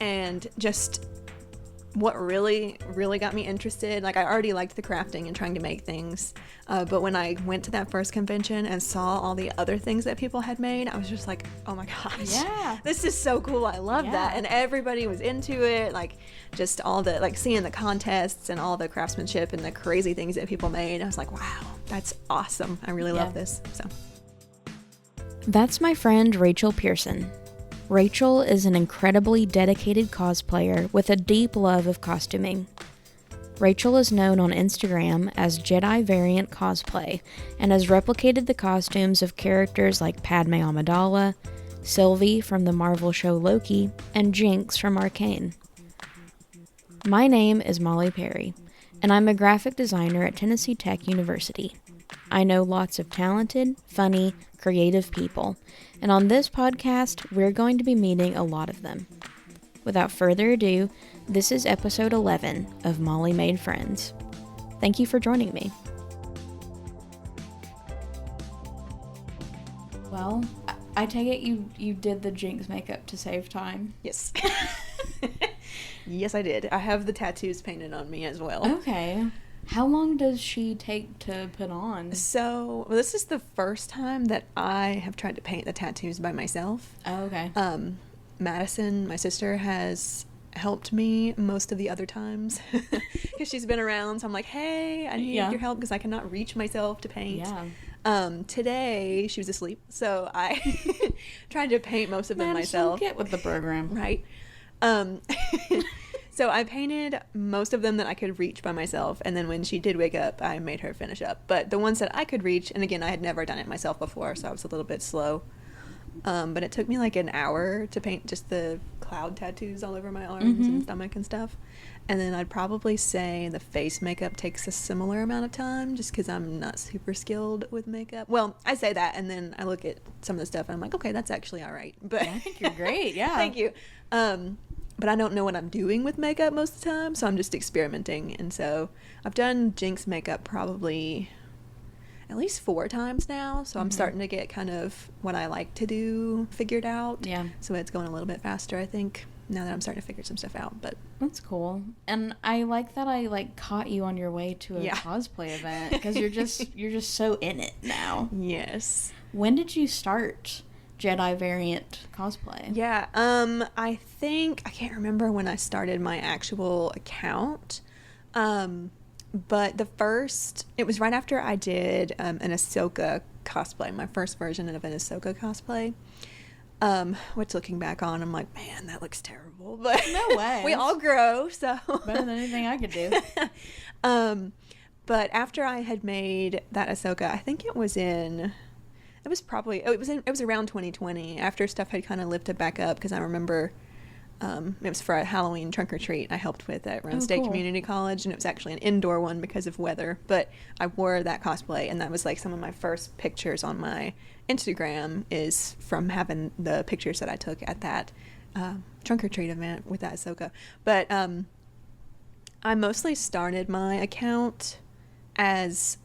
And just what really got me interested, like I already liked the crafting and trying to make things, but when I went to that first convention and saw all the other things that people had made, I was just like, oh my gosh, yeah, this is so cool. I love that. And everybody was into it, like just all the, like seeing the contests and all the craftsmanship and the crazy things that people made. I was like, wow, that's awesome. I really love this. So that's my friend Rachel Pearson. Rachel is an incredibly dedicated cosplayer with a deep love of costuming. Rachel is known on Instagram as Jedi Variant Cosplay and has replicated the costumes of characters like Padme Amidala, Sylvie from the Marvel show Loki, and Jinx from Arcane. My name is Molly Perry, and I'm a graphic designer at Tennessee Tech University. I know lots of talented, funny, creative people, and on this podcast, we're going to be meeting a lot of them. Without further ado, this is episode 11 of Molly Made Friends. Thank you for joining me. Well, I take it you did the Jinx makeup to save time? yes. Yes, I did. I have the tattoos painted on me as well. Okay. How long does she take to put on? So, well, this is the first time that I have tried to paint the tattoos by myself. Oh, okay. Madison, my sister, has helped me most of the other times because she's been around. So I'm like, hey, I need your help because I cannot reach myself to paint. Yeah. Today she was asleep, so I tried to paint most of them myself. Get with the program, right? So I painted most of them that I could reach by myself, and then when she did wake up, I made her finish up. But the ones that I could reach, and again, I had never done it myself before, so I was a little bit slow. But it took me like an hour to paint just the cloud tattoos all over my arms and stomach and stuff. And then I'd probably say the face makeup takes a similar amount of time just because I'm not super skilled with makeup. Well, I say that, and then I look at some of the stuff and I'm like, okay, that's actually all right. But I think you're great, yeah. Thank you. But I don't know what I'm doing with makeup most of the time, so I'm just experimenting. And so I've done Jinx makeup probably at least 4 times now, so I'm starting to get kind of what I like to do figured out. Yeah. So it's going a little bit faster, I think, now that I'm starting to figure some stuff out. But that's cool. And I like that I caught you on your way to a cosplay event because you're just so in it now. Yes. When did you start Jedi Variant cosplay? Yeah, I think I can't remember when I started my actual account. But it was right after I did an Ahsoka cosplay, my first version of an Ahsoka cosplay. Which looking back on, I'm like, man, that looks terrible. But no way. We all grow, so better than anything I could do. But after I had made that Ahsoka, I think it was around 2020 after stuff had kind of lifted back up, because I remember it was for a Halloween trunk or treat I helped with at Roan State Community College, and it was actually an indoor one because of weather, but I wore that cosplay, and that was like some of my first pictures on my Instagram is from having the pictures that I took at that trunk or treat event with that Ahsoka. But I mostly started my account as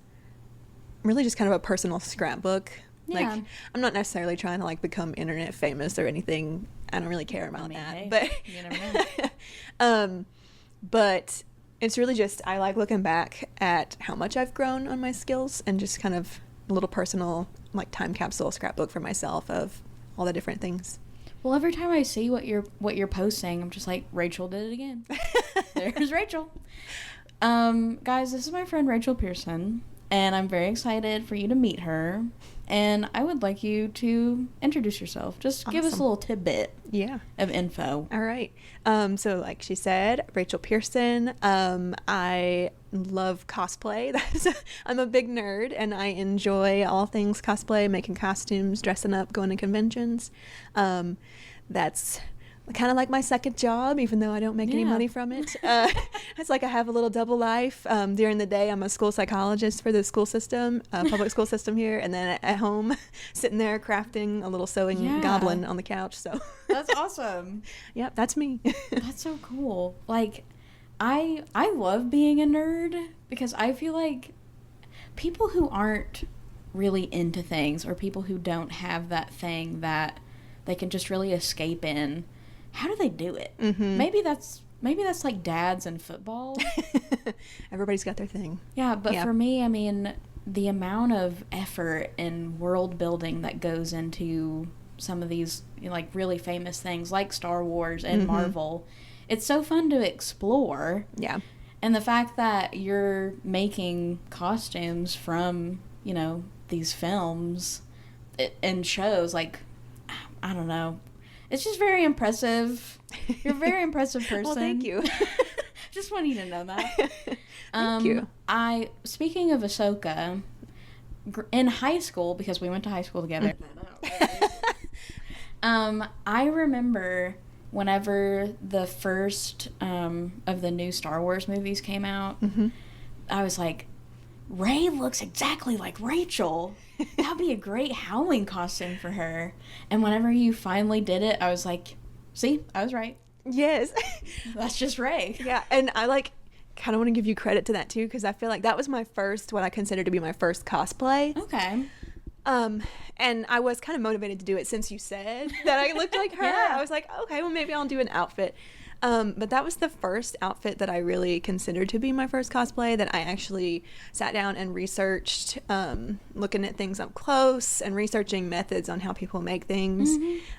really just kind of a personal scrapbook. Yeah. Like, I'm not necessarily trying to like become internet famous or anything. I don't really care about that. Hey, but you never know. But it's really just, I like looking back at how much I've grown on my skills and just kind of a little personal like time capsule scrapbook for myself of all the different things. Well, every time I see what you're posting, I'm just like, Rachel did it again. There's Rachel. Guys, this is my friend Rachel Pearson, and I'm very excited for you to meet her. And I would like you to introduce yourself. Just give us a little tidbit of info. All right. So like she said, Rachel Pearson. I love cosplay. I'm a big nerd, and I enjoy all things cosplay, making costumes, dressing up, going to conventions. That's kind of like my second job, even though I don't make any money from it. It's like I have a little double life. During the day, I'm a school psychologist for the school system, public school system here, and then at home, sitting there crafting a little sewing goblin on the couch. So that's awesome. Yep, that's me. That's so cool. Like, I love being a nerd because I feel like people who aren't really into things, or people who don't have that thing that they can just really escape in, how do they do it? Mm-hmm. Maybe that's like dads in football. Everybody's got their thing. Yeah, but for me, I mean, the amount of effort and world building that goes into some of these, you know, like really famous things like Star Wars and Marvel, it's so fun to explore. Yeah. And the fact that you're making costumes from, you know, these films and shows, like, I don't know. It's just very impressive. You're a very impressive person. Well, thank you. Just want you to know that. Thank you. Speaking of Ahsoka, in high school, because we went to high school together, I remember whenever the first of the new Star Wars movies came out, I was like, Rey looks exactly like Rachel. That'd be a great Halloween costume for her. And whenever you finally did it, I was like, see, I was right. Yes. That's just Rey. Yeah, and I kind of want to give you credit to that too, because I feel like that was my first, what I consider to be my first cosplay. Okay. And I was kind of motivated to do it since you said that I looked like her. Yeah. I was like, okay, well maybe I'll do an outfit. But that was the first outfit that I really considered to be my first cosplay, that I actually sat down and researched, looking at things up close and researching methods on how people make things.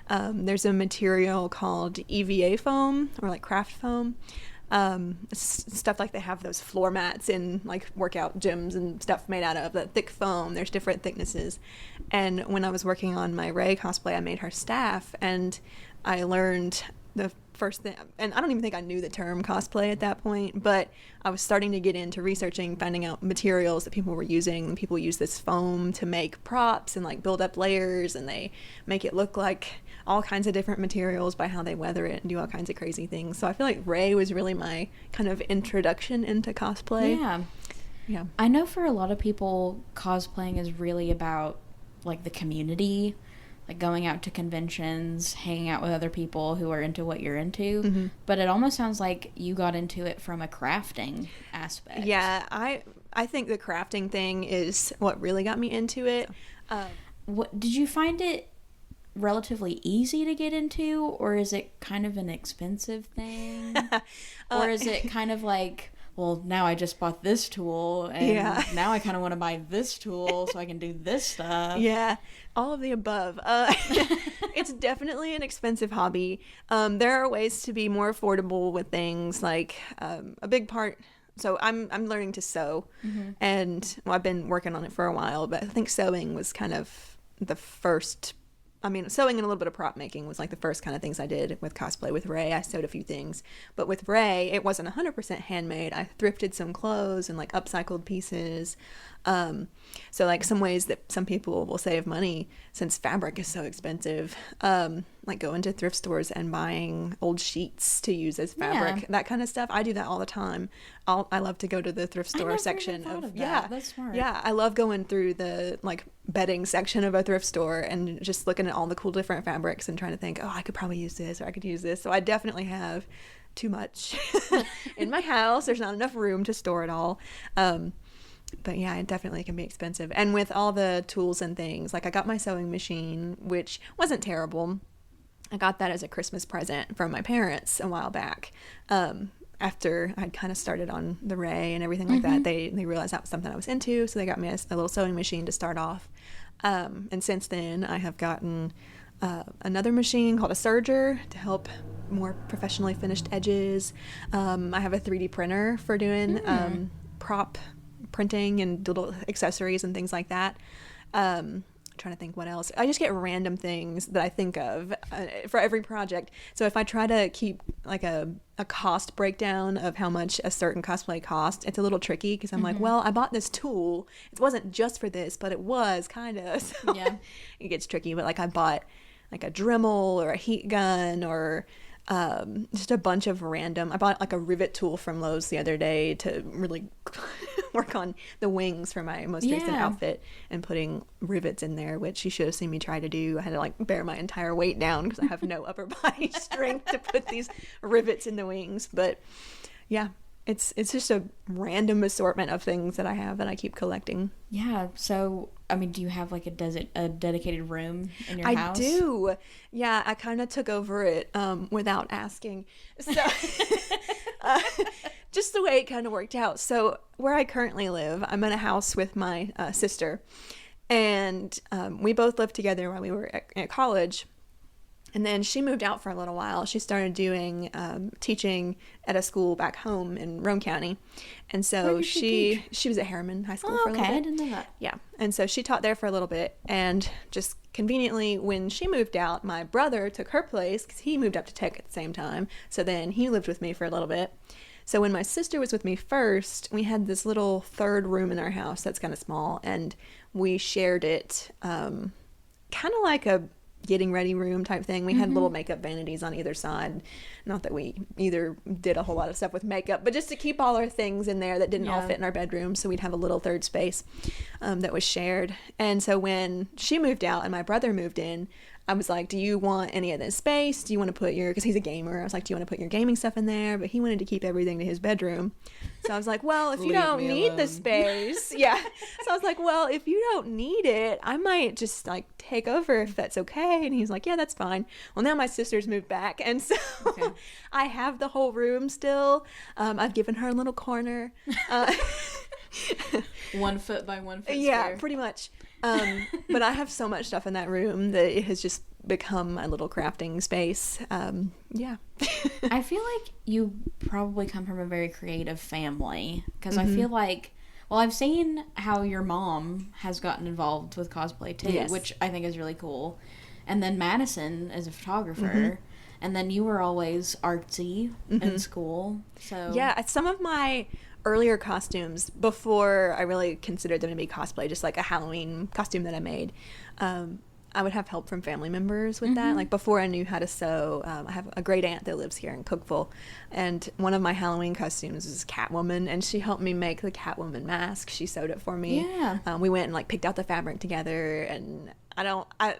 There's a material called EVA foam, or like craft foam. Stuff like they have those floor mats in like workout gyms and stuff made out of that thick foam. There's different thicknesses. And when I was working on my Rey cosplay, I made her staff, and I learned the first thing, and I don't even think I knew the term cosplay at that point, but I was starting to get into researching, finding out materials that people were using. People use this foam to make props and like build up layers, and they make it look like all kinds of different materials by how they weather it and do all kinds of crazy things. So I feel like Rey was really my kind of introduction into cosplay. Yeah. I know for a lot of people, cosplaying is really about like the community, like going out to conventions, hanging out with other people who are into what you're into. But it almost sounds like you got into it from a crafting aspect. Yeah, I think the crafting thing is what really got me into it. What did you find it relatively easy to get into, or is it kind of an expensive thing? Or is it kind of like, well, now I just bought this tool, and now I kind of want to buy this tool so I can do this stuff? Yeah, all of the above. It's definitely an expensive hobby. There are ways to be more affordable with things, like a big part. So I'm learning to sew, and well, I've been working on it for a while, but I think sewing was kind of the first. I mean, sewing and a little bit of prop making was like the first kind of things I did with cosplay. With Rey, I sewed a few things. But with Rey, it wasn't 100% handmade. I thrifted some clothes and like upcycled pieces. So like some ways that some people will save money, since fabric is so expensive, like going to thrift stores and buying old sheets to use as fabric, that kind of stuff. I do that all the time. I love to go to the thrift store section of that. That's smart. Yeah, I love going through the like bedding section of a thrift store and just looking at all the cool different fabrics and trying to think, oh, I could probably use this, or I could use this. So I definitely have too much in my house. There's not enough room to store it all. But yeah, it definitely can be expensive. And with all the tools and things, like I got my sewing machine, which wasn't terrible. I got that as a Christmas present from my parents a while back. After I'd kind of started on the Rey and everything like that, they realized that was something I was into, so they got me a little sewing machine to start off. And since then, I have gotten another machine called a serger to help more professionally finished edges. I have a 3D printer for doing prop printing and little accessories and things like that. Trying to think what else. I just get random things that I think of for every project. So if I try to keep like a cost breakdown of how much a certain cosplay cost, it's a little tricky, because I'm like, well, I bought this tool. It wasn't just for this, but it was kind of. So it gets tricky. But like I bought like a Dremel or a heat gun, or just a bunch of random. I bought like a rivet tool from Lowe's the other day to really work on the wings for my most recent outfit, and putting rivets in there, which you should have seen me try to do. I had to like bear my entire weight down because I have no upper body strength to put these rivets in the wings. But yeah, it's just a random assortment of things that I have that I keep collecting. Yeah, so I mean, do you have like a dedicated room in your house? I do. Yeah, I kind of took over it without asking. So just the way it kind of worked out. So where I currently live, I'm in a house with my sister, and we both lived together while we were at college. And then she moved out for a little while. She started doing teaching at a school back home in Roane County. And so she was at Harriman High School for a little bit. I didn't know that. Yeah. And so she taught there for a little bit. And just conveniently, when she moved out, my brother took her place because he moved up to Tech at the same time. So then he lived with me for a little bit. So when my sister was with me first, we had this little third room in our house that's kind of small. And we shared it kind of like a getting ready room type thing. We had little makeup vanities on either side. Not that we either did a whole lot of stuff with makeup, but just to keep all our things in there that didn't all fit in our bedroom. So we'd have a little third space that was shared. And so when she moved out and my brother moved in, I was like, do you want any of this space? Do you want to put because he's a gamer. I was like, do you want to put your gaming stuff in there? But he wanted to keep everything to his bedroom. So I was like, well, if you don't need the space. Yeah. So I was like, well, if you don't need it, I might just like take over if that's okay. And he's like, yeah, that's fine. Well, now my sister's moved back. And so I have the whole room still. I've given her a little corner. 1 foot by 1 foot Yeah, square. pretty much. But I have so much stuff in that room that it has just become my little crafting space. Yeah. I feel like you probably come from a very creative family because I feel like, well, I've seen how your mom has gotten involved with cosplay too, which I think is really cool. And then Madison is a photographer. And then you were always artsy in school. So yeah, some of my earlier costumes before I really considered them to be cosplay, just like a Halloween costume that I made, I would have help from family members with that. Like before I knew how to sew, I have a great aunt that lives here in Cookeville, and one of my Halloween costumes is Catwoman, and she helped me make the Catwoman mask. She sewed it for me. Yeah. We went and like picked out the fabric together, and I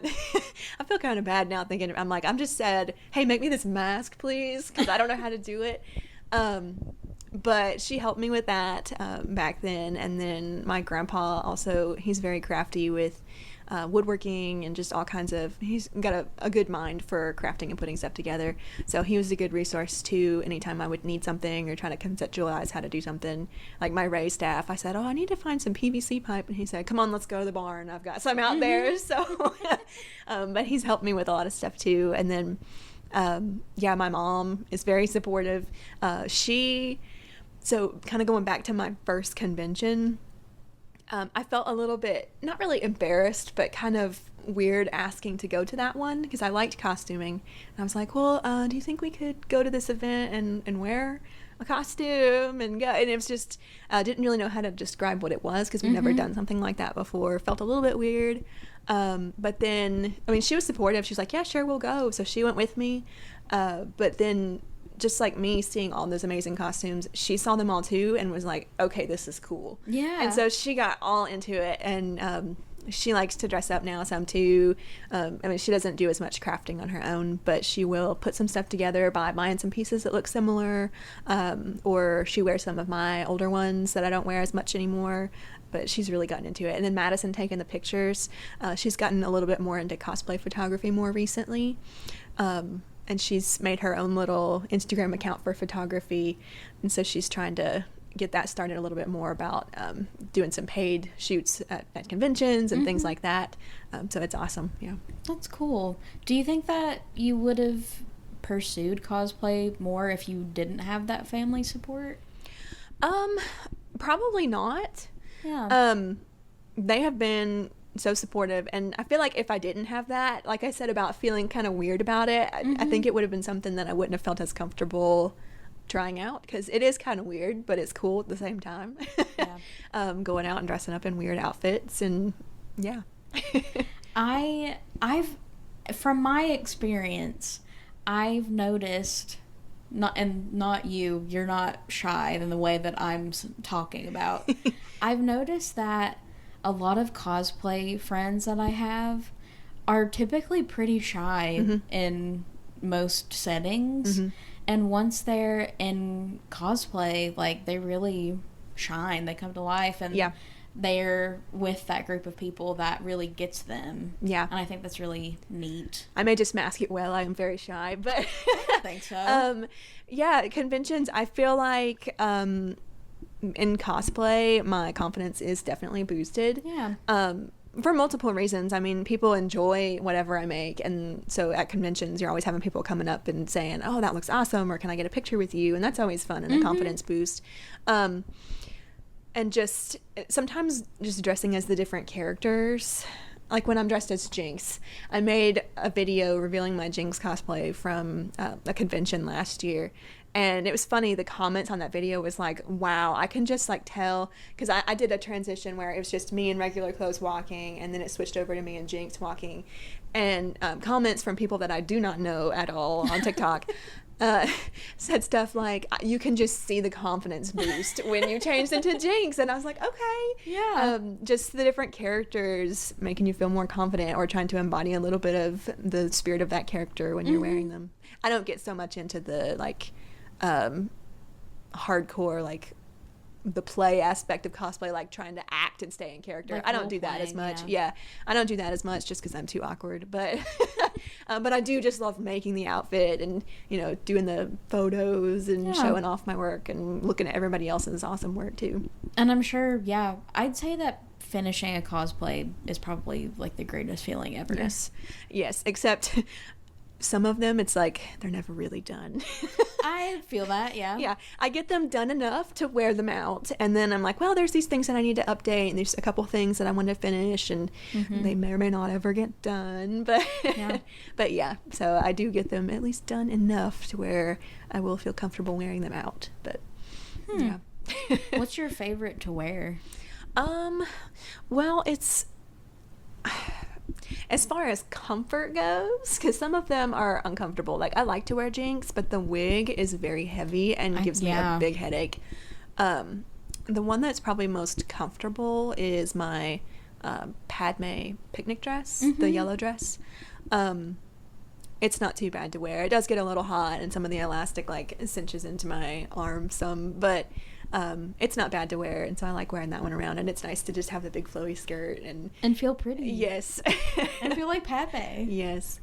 feel kind of bad now thinking, I'm just said, hey, make me this mask, please, because I don't know how to do it. But she helped me with that back then. And then my grandpa also, he's very crafty with woodworking and just all kinds of, he's got a good mind for crafting and putting stuff together. So he was a good resource too anytime I would need something or try to conceptualize how to do something. Like my raised staff, I said, I need to find some PVC pipe. And he said, come on, let's go to the barn. I've got some out there. So, but he's helped me with a lot of stuff too. And then, my mom is very supportive. So kind of going back to my first convention, I felt a little bit, not really embarrassed, but kind of weird asking to go to that one because I liked costuming. And I was like, well, do you think we could go to this event and wear a costume and go? And it was just, didn't really know how to describe what it was because we'd never done something like that before. Felt a little bit weird. But then, she was supportive. She was like, yeah, sure, we'll go. So she went with me. But then just like me seeing all those amazing costumes, she saw them all too and was like, okay, this is cool. Yeah. And so she got all into it, and she likes to dress up now some too. She doesn't do as much crafting on her own, but she will put some stuff together by buying some pieces that look similar, or she wears some of my older ones that I don't wear as much anymore. But she's really gotten into it. And then Madison taking the pictures. She's gotten a little bit more into cosplay photography more recently. And she's made her own little Instagram account for photography. And so she's trying to get that started a little bit more about doing some paid shoots at conventions and things like that. So it's awesome. Yeah. That's cool. Do you think that you would have pursued cosplay more if you didn't have that family support? Probably not. Yeah. They have been so supportive, and I feel like if I didn't have that, like I said about feeling kind of weird about it, I think it would have been something that I wouldn't have felt as comfortable trying out, because it is kind of weird, but it's cool at the same time. Yeah. Going out and dressing up in weird outfits, and yeah. I've from my experience, I've noticed, not you're not shy in the way that I'm talking about. I've noticed that a lot of cosplay friends that I have are typically pretty shy in most settings. And once they're in cosplay, like, they really shine. They come to life. And there with that group of people that really gets them. Yeah. And I think that's really neat. I may just mask it well. I am very shy, but I think so. Yeah, conventions, I feel like in cosplay, my confidence is definitely boosted. Yeah. For multiple reasons. I mean, people enjoy whatever I make, and so at conventions you're always having people coming up and saying, oh, that looks awesome, or can I get a picture with you? And that's always fun and a confidence boost. And just sometimes just dressing as the different characters, like when I'm dressed as Jinx. I made a video revealing my Jinx cosplay from a convention last year, and it was funny. The comments on that video was like, wow, I can just like tell, because I did a transition where it was just me in regular clothes walking, and then it switched over to me and Jinx walking, and comments from people that I do not know at all on TikTok said stuff like, you can just see the confidence boost when you changed into Jinx. And I was like, okay. Yeah. Just the different characters making you feel more confident, or trying to embody a little bit of the spirit of that character when you're wearing them. I don't get so much into the like hardcore, like the play aspect of cosplay, like trying to act and stay in character. Like I don't do that as much. Yeah, I don't do that as much just because I'm too awkward. But but I do just love making the outfit and, you know, doing the photos and showing off my work and looking at everybody else's awesome work too. And I'm sure, I'd say that finishing a cosplay is probably like the greatest feeling ever. Yes, except some of them, it's like they're never really done. I feel that, yeah. I get them done enough to wear them out, and then I'm like, well, there's these things that I need to update, and there's a couple things that I want to finish, and they may or may not ever get done, but but yeah, so I do get them at least done enough to where I will feel comfortable wearing them out. But yeah. What's your favorite to wear? Well, it's as far as comfort goes, because some of them are uncomfortable. Like, I like to wear Jinx, but the wig is very heavy and gives me a big headache. The one that's probably most comfortable is my Padme picnic dress, the yellow dress. It's not too bad to wear. It does get a little hot, and some of the elastic like cinches into my arm some, but it's not bad to wear, and so I like wearing that one around, and it's nice to just have the big flowy skirt and feel pretty. Yes. And feel like Pepe. Yes.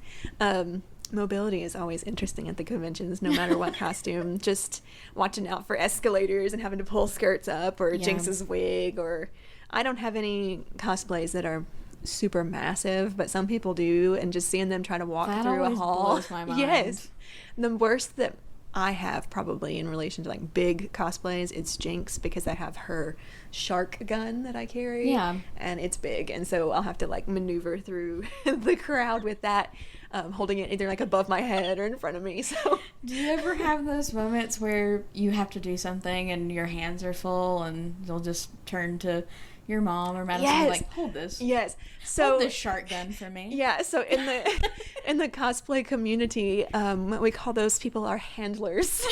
Mobility is always interesting at the conventions, no matter what costume. Just watching out for escalators and having to pull skirts up, or Jinx's wig, or I don't have any cosplays that are super massive, but some people do, and just seeing them try to walk through a hall blows my mind. Yes. The worst that I have probably in relation to like big cosplays, it's Jinx, because I have her shark gun that I carry, and it's big, and so I'll have to like maneuver through the crowd with that, holding it either like above my head or in front of me. So do you ever have those moments where you have to do something and your hands are full, and you'll just turn to your mom or Madison like, hold this. Yes. So hold this shark gun for me. Yeah. So in the cosplay community, we call those people our handlers.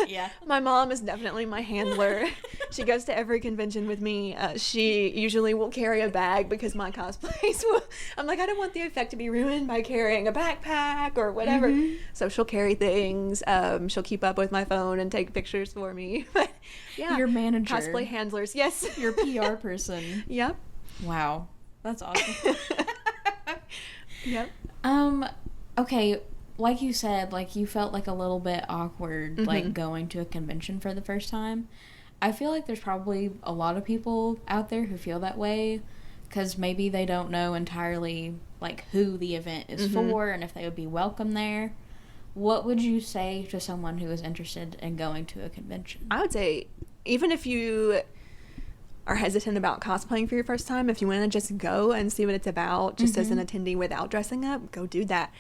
Yeah. My mom is definitely my handler. She goes to every convention with me. She usually will carry a bag because my cosplays will. I'm like, I don't want the effect to be ruined by carrying a backpack or whatever. So she'll carry things. She'll keep up with my phone and take pictures for me. But yeah, your manager, cosplay handlers. Yes, your PR person. Yep. Wow, that's awesome. Yep. Okay. Like you said, like you felt like a little bit awkward, like going to a convention for the first time. I feel like there's probably a lot of people out there who feel that way because maybe they don't know entirely like who the event is for and if they would be welcome there. What would you say to someone who is interested in going to a convention? I would say, even if you are hesitant about cosplaying for your first time, if you want to just go and see what it's about, just as an attendee without dressing up, go do that.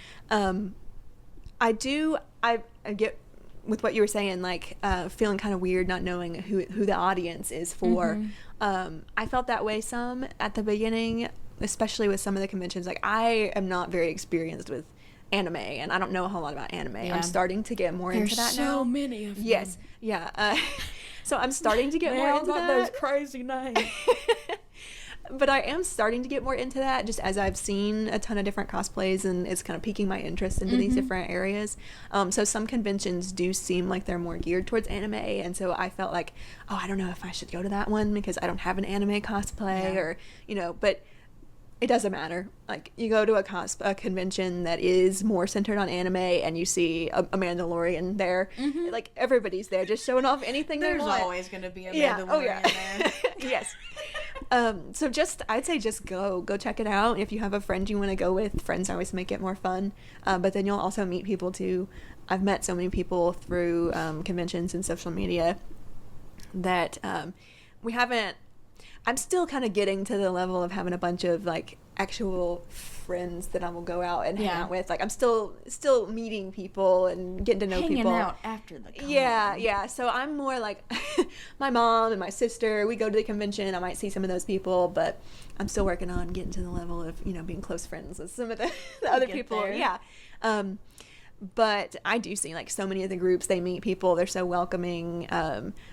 I get with what you were saying, like feeling kind of weird not knowing who the audience is for. I felt that way some at the beginning, especially with some of the conventions. Like, I am not very experienced with anime, and I don't know a whole lot about anime. I'm starting to get more into that now. There's so many of them. Yes, yeah. So I'm starting to get more into that. Those crazy names. But I am starting to get more into that just as I've seen a ton of different cosplays, and it's kind of piquing my interest into these different areas. So some conventions do seem like they're more geared towards anime, and so I felt like, oh, I don't know if I should go to that one because I don't have an anime cosplay, or, but it doesn't matter. Like, you go to a convention that is more centered on anime and you see a Mandalorian there. Like, everybody's there just showing off anything they want. There's always going to be a Mandalorian there. Yes. So I'd say just go check it out. If you have a friend you want to go with, friends always make it more fun. But then you'll also meet people too. I've met so many people through conventions and social media that I'm still kind of getting to the level of having a bunch of like actual friends that I will go out and hang out with. Like, I'm still meeting people and getting to know people. Hanging out after the con. Yeah. So I'm more like my mom and my sister. We go to the convention. I might see some of those people, but I'm still working on getting to the level of, being close friends with some of the other people. There. Yeah. But I do see, like, so many of the groups, they meet people, they're so welcoming.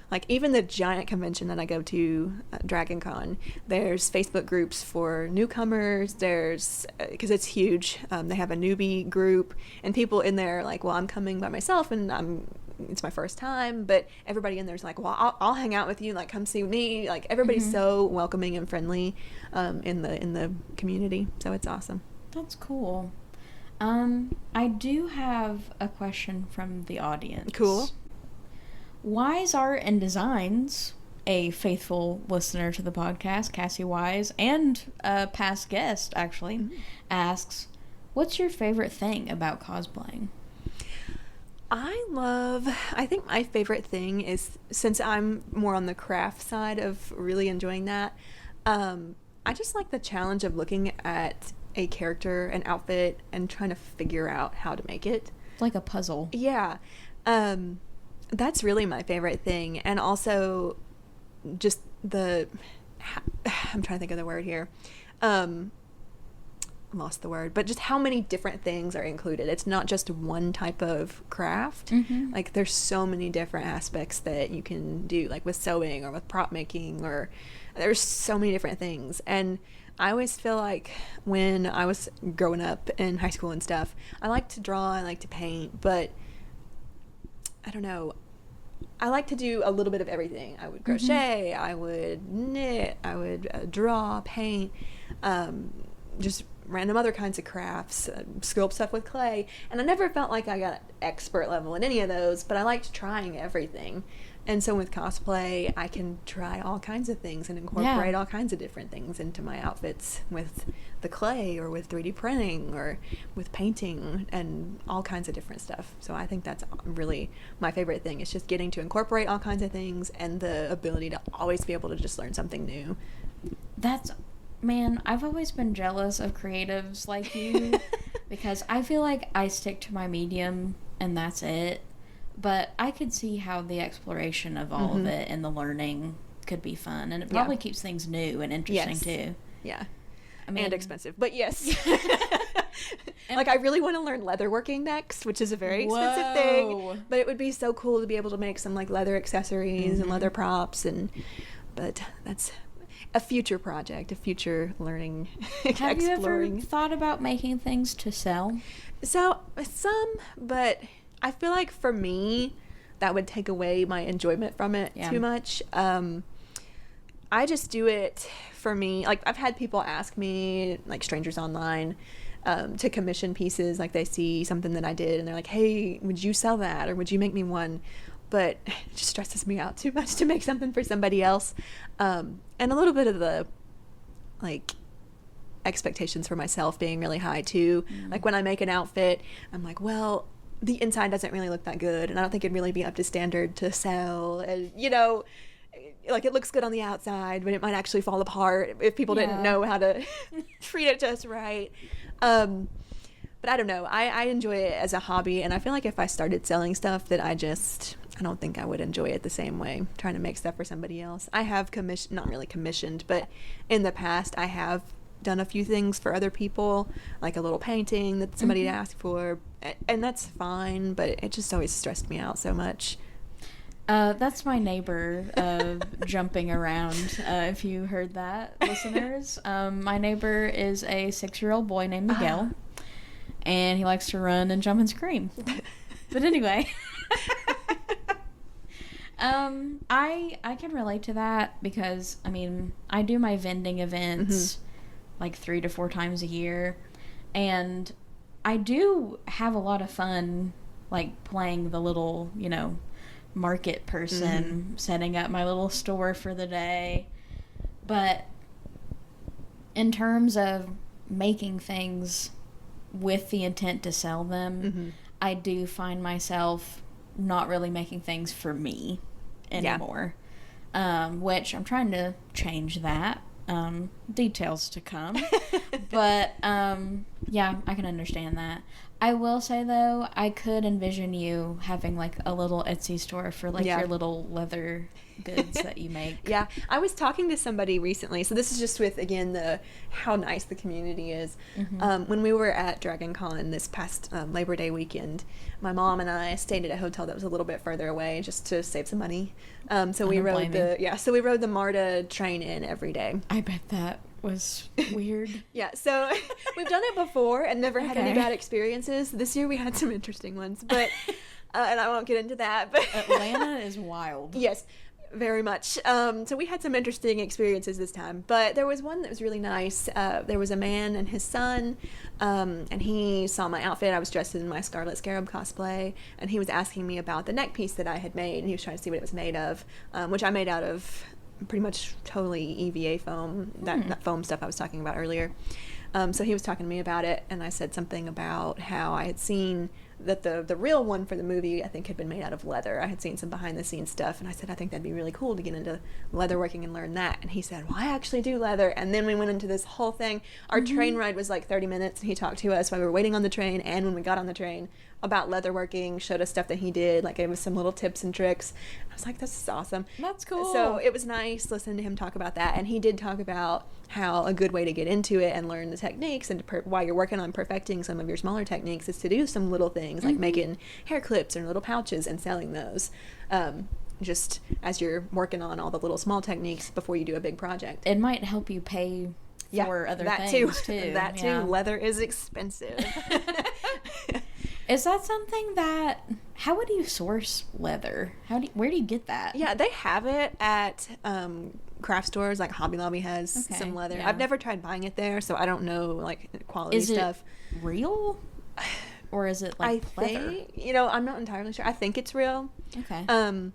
Like, even the giant convention that I go to, Dragon Con, there's Facebook groups for newcomers. There's, because it's huge, they have a newbie group, and people in there are like, well, I'm coming by myself, and it's my first time, but everybody in there's like, well, I'll hang out with you, like, come see me. Like, everybody's so welcoming and friendly in the community, so it's awesome. That's cool. I do have a question from the audience. Cool. Wise Art and Designs, a faithful listener to the podcast, Cassie Wise, and a past guest, actually, asks, what's your favorite thing about cosplaying? I think my favorite thing is, since I'm more on the craft side of really enjoying that, I just like the challenge of looking at a character, an outfit, and trying to figure out how to make it. It's like a puzzle. Yeah. That's really my favorite thing. And also just I'm trying to think of the word here. Lost the word, but just how many different things are included. It's not just one type of craft. Like, there's so many different aspects that you can do, like with sewing or with prop making, or there's so many different things. And I always feel like when I was growing up in high school and stuff, I like to draw, I like to paint, but I don't know, I like to do a little bit of everything. I would crochet, I would knit, I would draw, paint, just random other kinds of crafts, sculpt stuff with clay, and I never felt like I got expert level in any of those, but I liked trying everything. And so with cosplay, I can try all kinds of things and incorporate all kinds of different things into my outfits with the clay, or with 3D printing, or with painting, and all kinds of different stuff. So I think that's really my favorite thing. It's just getting to incorporate all kinds of things and the ability to always be able to just learn something new. Man, I've always been jealous of creatives like you because I feel like I stick to my medium and that's it. But I could see how the exploration of all of it and the learning could be fun. And it probably keeps things new and interesting, too. Yeah. I mean, and expensive. But yes. Like, I really want to learn leatherworking next, which is a very expensive thing. But it would be so cool to be able to make some, like, leather accessories and leather props. But that's a future project, a future learning, Have exploring. you ever thought about making things to sell? So, some, but I feel like for me, that would take away my enjoyment from it too much. I just do it for me. Like, I've had people ask me, like strangers online, to commission pieces. Like, they see something that I did and they're like, hey, would you sell that? Or would you make me one? But it just stresses me out too much to make something for somebody else. And a little bit of the, like, expectations for myself being really high too. Like, when I make an outfit, I'm like, well, the inside doesn't really look that good, and I don't think it'd really be up to standard to sell. And, like, it looks good on the outside, but it might actually fall apart if people didn't know how to treat it just right. But I don't know. I enjoy it as a hobby, and I feel like if I started selling stuff that I don't think I would enjoy it the same way, trying to make stuff for somebody else. I have not really commissioned, but in the past I have done a few things for other people, like a little painting that somebody had asked for, and that's fine, but it just always stressed me out so much. That's my neighbor jumping around, if you heard that, listeners. My neighbor is a 6-year-old boy named Miguel, and he likes to run and jump and scream. But anyway, I can relate to that because, I mean, I do my vending events like 3 to 4 times a year, and I do have a lot of fun, like, playing the little, you know, market person, setting up my little store for the day. But in terms of making things with the intent to sell them, I do find myself not really making things for me anymore. Which I'm trying to change that. Details to come. But yeah, I can understand that. I will say, though, I could envision you having, like, a little Etsy store for, like, your little leather goods that you make. Yeah. I was talking to somebody recently, so this is just with, again, how nice the community is. When we were at Dragon Con this past Labor Day weekend, my mom and I stayed at a hotel that was a little bit further away just to save some money. So we rode the MARTA train in every day. I bet that was weird. Yeah, so we've done it before and never had any bad experiences. This year we had some interesting ones, but and I won't get into that. But Atlanta is wild. Yes, very much. So we had some interesting experiences this time, but there was one that was really nice. There was a man and his son, and he saw my outfit. I was dressed in my Scarlet Scarab cosplay, and he was asking me about the neck piece that I had made, and he was trying to see what it was made of, which I made out of pretty much totally EVA foam, that foam stuff I was talking about earlier. So he was talking to me about it, and I said something about how I had seen that the real one for the movie, I think, had been made out of leather. I had seen some behind-the-scenes stuff, and I said, I think that'd be really cool to get into leatherworking and learn that. And he said, well, I actually do leather. And then we went into this whole thing. Our train ride was like 30 minutes, and he talked to us while we were waiting on the train and when we got on the train about leatherworking, showed us stuff that he did, like gave us some little tips and tricks. I was like, this is awesome. That's cool. So it was nice listening to him talk about that, and he did talk about how a good way to get into it and learn the techniques, and while you're working on perfecting some of your smaller techniques, is to do some little things like making hair clips or little pouches and selling those, just as you're working on all the little small techniques before you do a big project. It might help you pay for other that things too. That too. Leather is expensive. Is that something that, how would you source leather? Where do you get that? Yeah, they have it at craft stores, like Hobby Lobby has some leather. Yeah. I've never tried buying it there, so I don't know, like, quality stuff. Is it real? Or is it like leather? I'm not entirely sure. I think it's real. Okay. And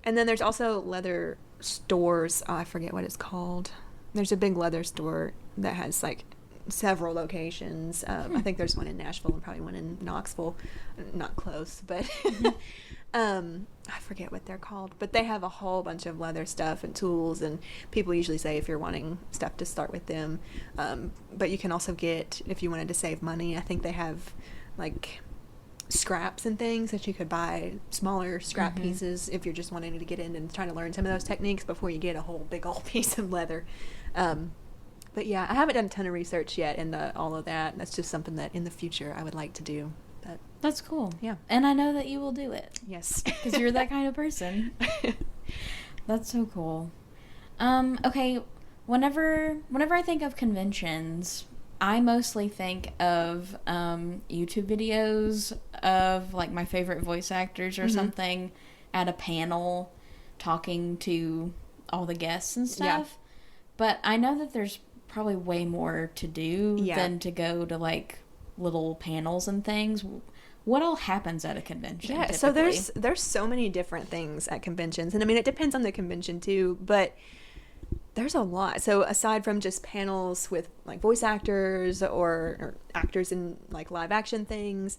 then there's also leather stores. Oh, I forget what it's called. There's a big leather store that has, like, several locations. I think there's one in Nashville and probably one in Knoxville. Not close, but I forget what they're called. But they have a whole bunch of leather stuff and tools, and people usually say if you're wanting stuff to start with them. But you can also get, if you wanted to save money, I think they have, like, scraps and things that you could buy, smaller scrap pieces, if you're just wanting to get in and trying to learn some of those techniques before you get a whole big old piece of leather. But yeah, I haven't done a ton of research yet into all of that. That's just something that in the future I would like to do. But that's cool. Yeah. And I know that you will do it. Yes. Because you're that kind of person. That's so cool. Okay, whenever I think of conventions, I mostly think of YouTube videos of, like, my favorite voice actors or something at a panel talking to all the guests and stuff. Yeah. But I know that there's probably way more to do than to go to, like, little panels and things. What all happens at a convention? Yeah, typically? So there's so many different things at conventions, and I mean, it depends on the convention too, but there's a lot. So aside from just panels with, like, voice actors or actors in, like, live action things,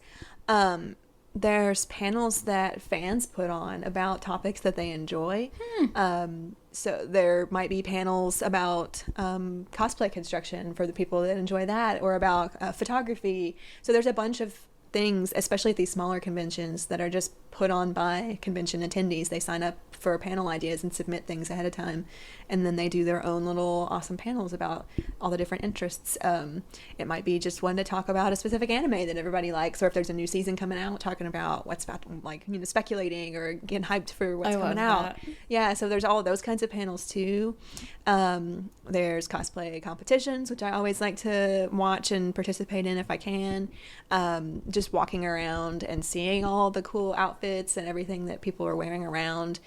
there's panels that fans put on about topics that they enjoy. So there might be panels about cosplay construction for the people that enjoy that, or about photography. So there's a bunch of things, especially at these smaller conventions, that are just put on by convention attendees. They sign up for panel ideas and submit things ahead of time, and then they do their own little awesome panels about all the different interests. It might be just one to talk about a specific anime that everybody likes, or if there's a new season coming out, talking about what's about, like, you know, speculating or getting hyped for what's coming out. Yeah, so there's all of those kinds of panels too. There's cosplay competitions, which I always like to watch and participate in if I can. Just walking around and seeing all the cool outfits and everything that people are wearing around.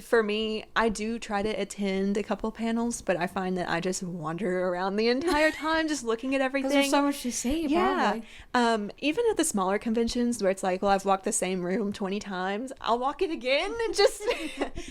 For me, I do try to attend a couple panels, but I find that I just wander around the entire time just looking at everything. There's so much to see, probably. Even at the smaller conventions where it's like, well, I've walked the same room 20 times, I'll walk it again and just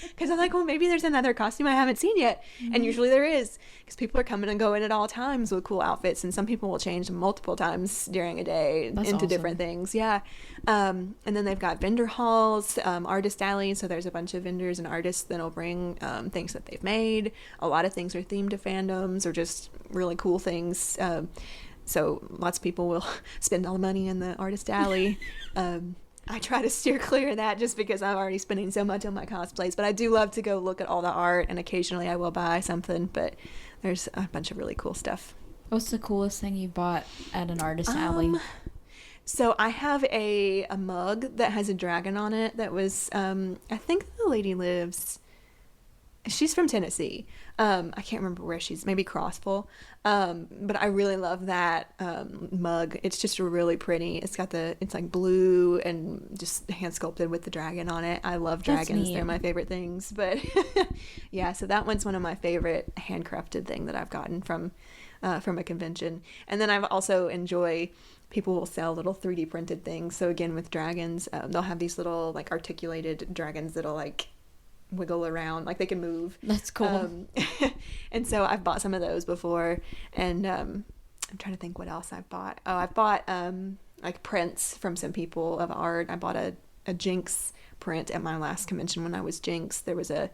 because I'm like, well, maybe there's another costume I haven't seen yet. And usually there is, because people are coming and going at all times with cool outfits, and some people will change multiple times during a day. That's into awesome. Different things. Yeah. And then they've got vendor halls, artist alley, so there's a bunch of vendors and artists that'll bring things that they've made. A lot of things are themed to fandoms or just really cool things. So lots of people will spend all the money in the artist alley. I try to steer clear of that just because I'm already spending so much on my cosplays, but I do love to go look at all the art, and occasionally I will buy something, but there's a bunch of really cool stuff. What's the coolest thing you bought at an artist alley? So I have a mug that has a dragon on it that was, I think the lady she's from Tennessee. I can't remember where she's, maybe Crossville. But I really love that mug. It's just really pretty. It's like blue and just hand sculpted with the dragon on it. I love dragons. They're my favorite things. But yeah, so that one's one of my favorite handcrafted thing that I've gotten from a convention. And then I've also enjoy, people will sell little 3D printed things. So again, with dragons, they'll have these little like articulated dragons that'll like wiggle around, like they can move. That's cool. And so I've bought some of those before, and I'm trying to think what else I've bought. I've bought like prints from some people of art. I bought a Jinx print at my last convention when I was Jinx. There was a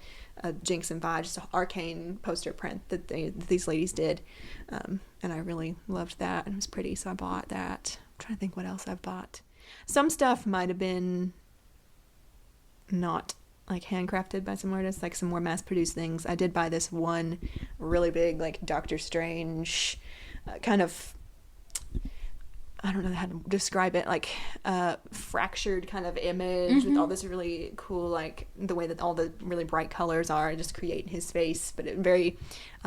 Jinx and Vi, just an Arcane poster print that these ladies did, and I really loved that, and it was pretty, so I bought that. I'm trying to think what else I've bought. Some stuff might have been not like handcrafted by some artists, like some more mass-produced things. I did buy this one really big, like Doctor Strange, kind of, I don't know how to describe it, like fractured kind of image with all this really cool, like the way that all the really bright colors are just create his face, but it very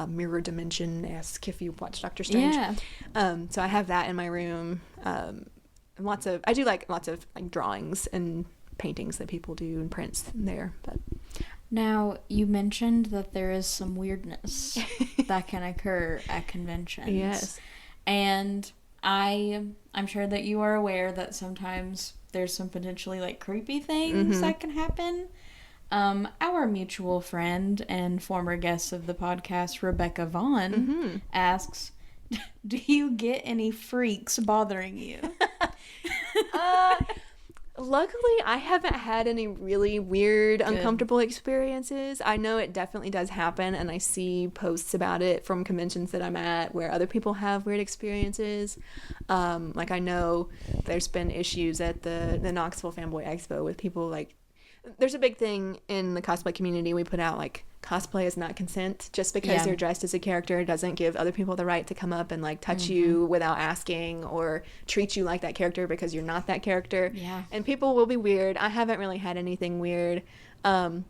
mirror dimension-esque if you watch Doctor Strange. Yeah. So I have that in my room. I do like lots of like drawings and paintings that people do and prints there. But now, you mentioned that there is some weirdness that can occur at conventions. Yes. And I'm sure that you are aware that sometimes there's some potentially like creepy things that can happen. Our mutual friend and former guest of the podcast, Rebecca Vaughn, asks, do you get any freaks bothering you? Luckily, I haven't had any really weird, uncomfortable experiences. I know it definitely does happen, and I see posts about it from conventions that I'm at where other people have weird experiences. Like, I know there's been issues at the Knoxville Fanboy Expo with people, like, there's a big thing in the cosplay community. We put out, like, cosplay is not consent. Just because you're dressed as a character doesn't give other people the right to come up and like touch you without asking, or treat you like that character because you're not that character. Yeah. And people will be weird. I haven't really had anything weird. Some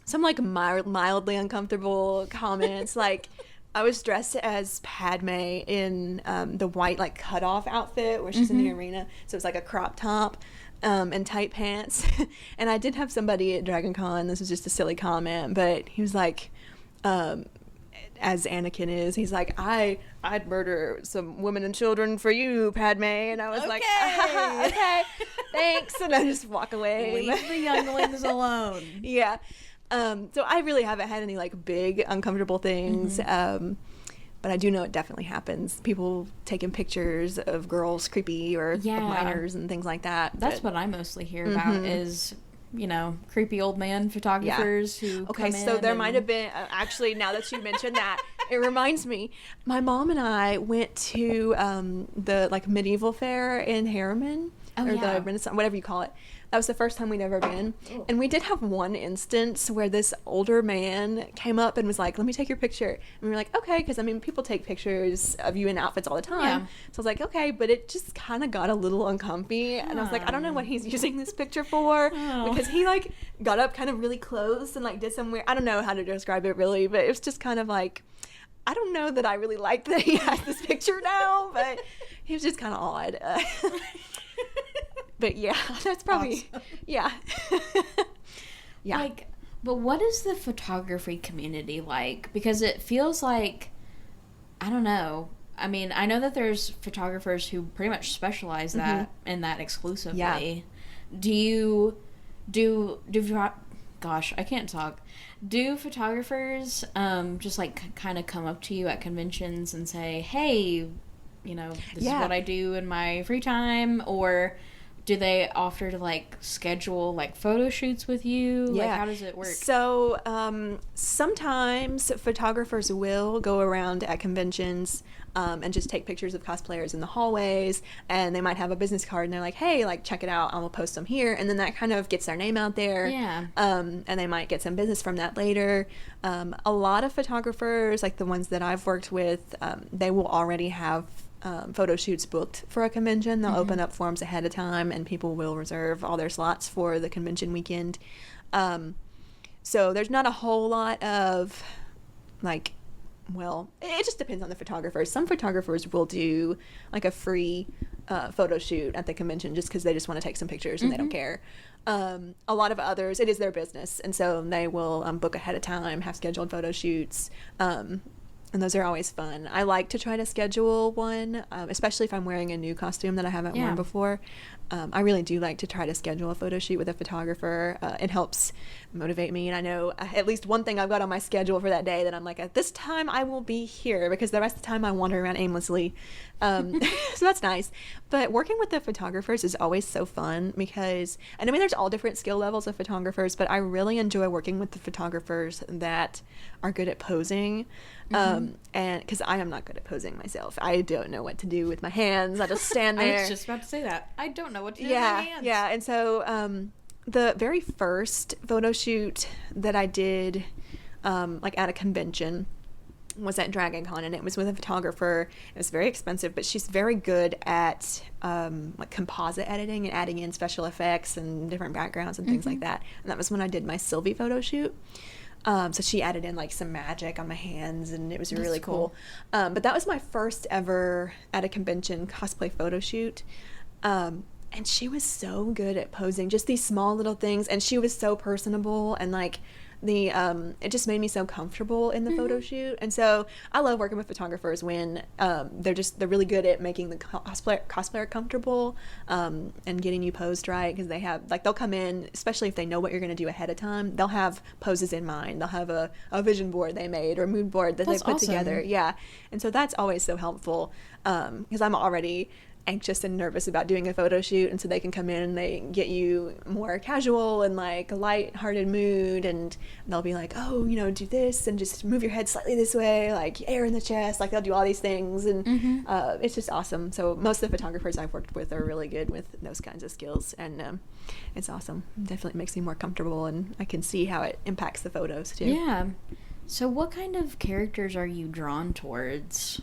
like mildly uncomfortable comments. Like, I was dressed as Padme in the white like cutoff outfit where she's in the arena. So it's like a crop top. And tight pants. And I did have somebody at Dragon Con, this was just a silly comment, but he was like, as Anakin is, he's like, I'd murder some women and children for you, Padme. And I was like, okay, thanks. And I just walk away. Leave the younglings alone. Yeah. So I really haven't had any like big uncomfortable things. But I do know it definitely happens. People taking pictures of girls creepy or of minors and things like that. That's what I mostly hear about is, you know, creepy old man photographers who come in. So there might have been, actually, now that you mentioned that, it reminds me, my mom and I went to the like medieval fair in Harriman or the Renaissance, whatever you call it. That was the first time we'd ever been. Ooh. And we did have one instance where this older man came up and was like, let me take your picture. And we were like, okay, because I mean, people take pictures of you in outfits all the time. Yeah. So I was like, okay, but it just kind of got a little uncomfy. And I was like, I don't know what he's using this picture for, because he like got up kind of really close and like did some weird, I don't know how to describe it really, but it was just kind of like, I don't know that I really like that he has this picture now, but he was just kind of odd. But yeah, that's probably, awesome. Yeah. Yeah. Like, but what is the photography community like? Because it feels like, I don't know. I mean, I know that there's photographers who pretty much specialize in that exclusively. Yeah. Gosh, I can't talk. Do photographers just like kind of come up to you at conventions and say, hey, you know, this is what I do in my free time? Or do they offer to like schedule like photo shoots with you? Yeah. Like, how does it work? So sometimes photographers will go around at conventions and just take pictures of cosplayers in the hallways, and they might have a business card and they're like, hey, like check it out, I'll post them here, and then that kind of gets their name out there. Yeah. And they might get some business from that later. A lot of photographers, like the ones that I've worked with, they will already have photo shoots booked for a convention. They'll open up forms ahead of time, and people will reserve all their slots for the convention weekend. So there's not a whole lot of like, well, it just depends on the photographers. Some photographers will do like a free photo shoot at the convention just because they just want to take some pictures and they don't care. A lot of others, it is their business, and so they will book ahead of time, have scheduled photo shoots. And those are always fun. I like to try to schedule one, especially if I'm wearing a new costume that I haven't worn before. I really do like to try to schedule a photo shoot with a photographer. It helps motivate me. And I know at least one thing I've got on my schedule for that day that I'm like, at this time I will be here, because the rest of the time I wander around aimlessly. So that's nice. But working with the photographers is always so fun because, and I mean, there's all different skill levels of photographers, but I really enjoy working with the photographers that are good at posing. And because I am not good at posing myself. I don't know what to do with my hands. I just stand there. I was just about to say that. I don't know what to do with my hands. Yeah. And so the very first photo shoot that I did like at a convention was at Dragon Con, and it was with a photographer. It was very expensive, but she's very good at like composite editing and adding in special effects and different backgrounds and things like that. And that was when I did my Sylvie photo shoot. So she added in like some magic on my hands, and it was really cool. But that was my first ever at a convention cosplay photo shoot. And she was so good at posing, just these small little things. And she was so personable, and like it just made me so comfortable in the photo shoot. And so I love working with photographers when they're really good at making the cosplayer comfortable and getting you posed right, because they have like, they'll come in, especially if they know what you're going to do ahead of time, they'll have poses in mind. They'll have a vision board they made or a mood board that they put together. Yeah. And so that's always so helpful because I'm already anxious and nervous about doing a photo shoot, and so they can come in and they get you more casual and like a light-hearted mood, and they'll be like, oh, you know, do this and just move your head slightly this way, like air in the chest, like they'll do all these things, and it's just awesome. So most of the photographers I've worked with are really good with those kinds of skills, and it's awesome. It definitely makes me more comfortable, and I can see how it impacts the photos too. Yeah. So what kind of characters are you drawn towards?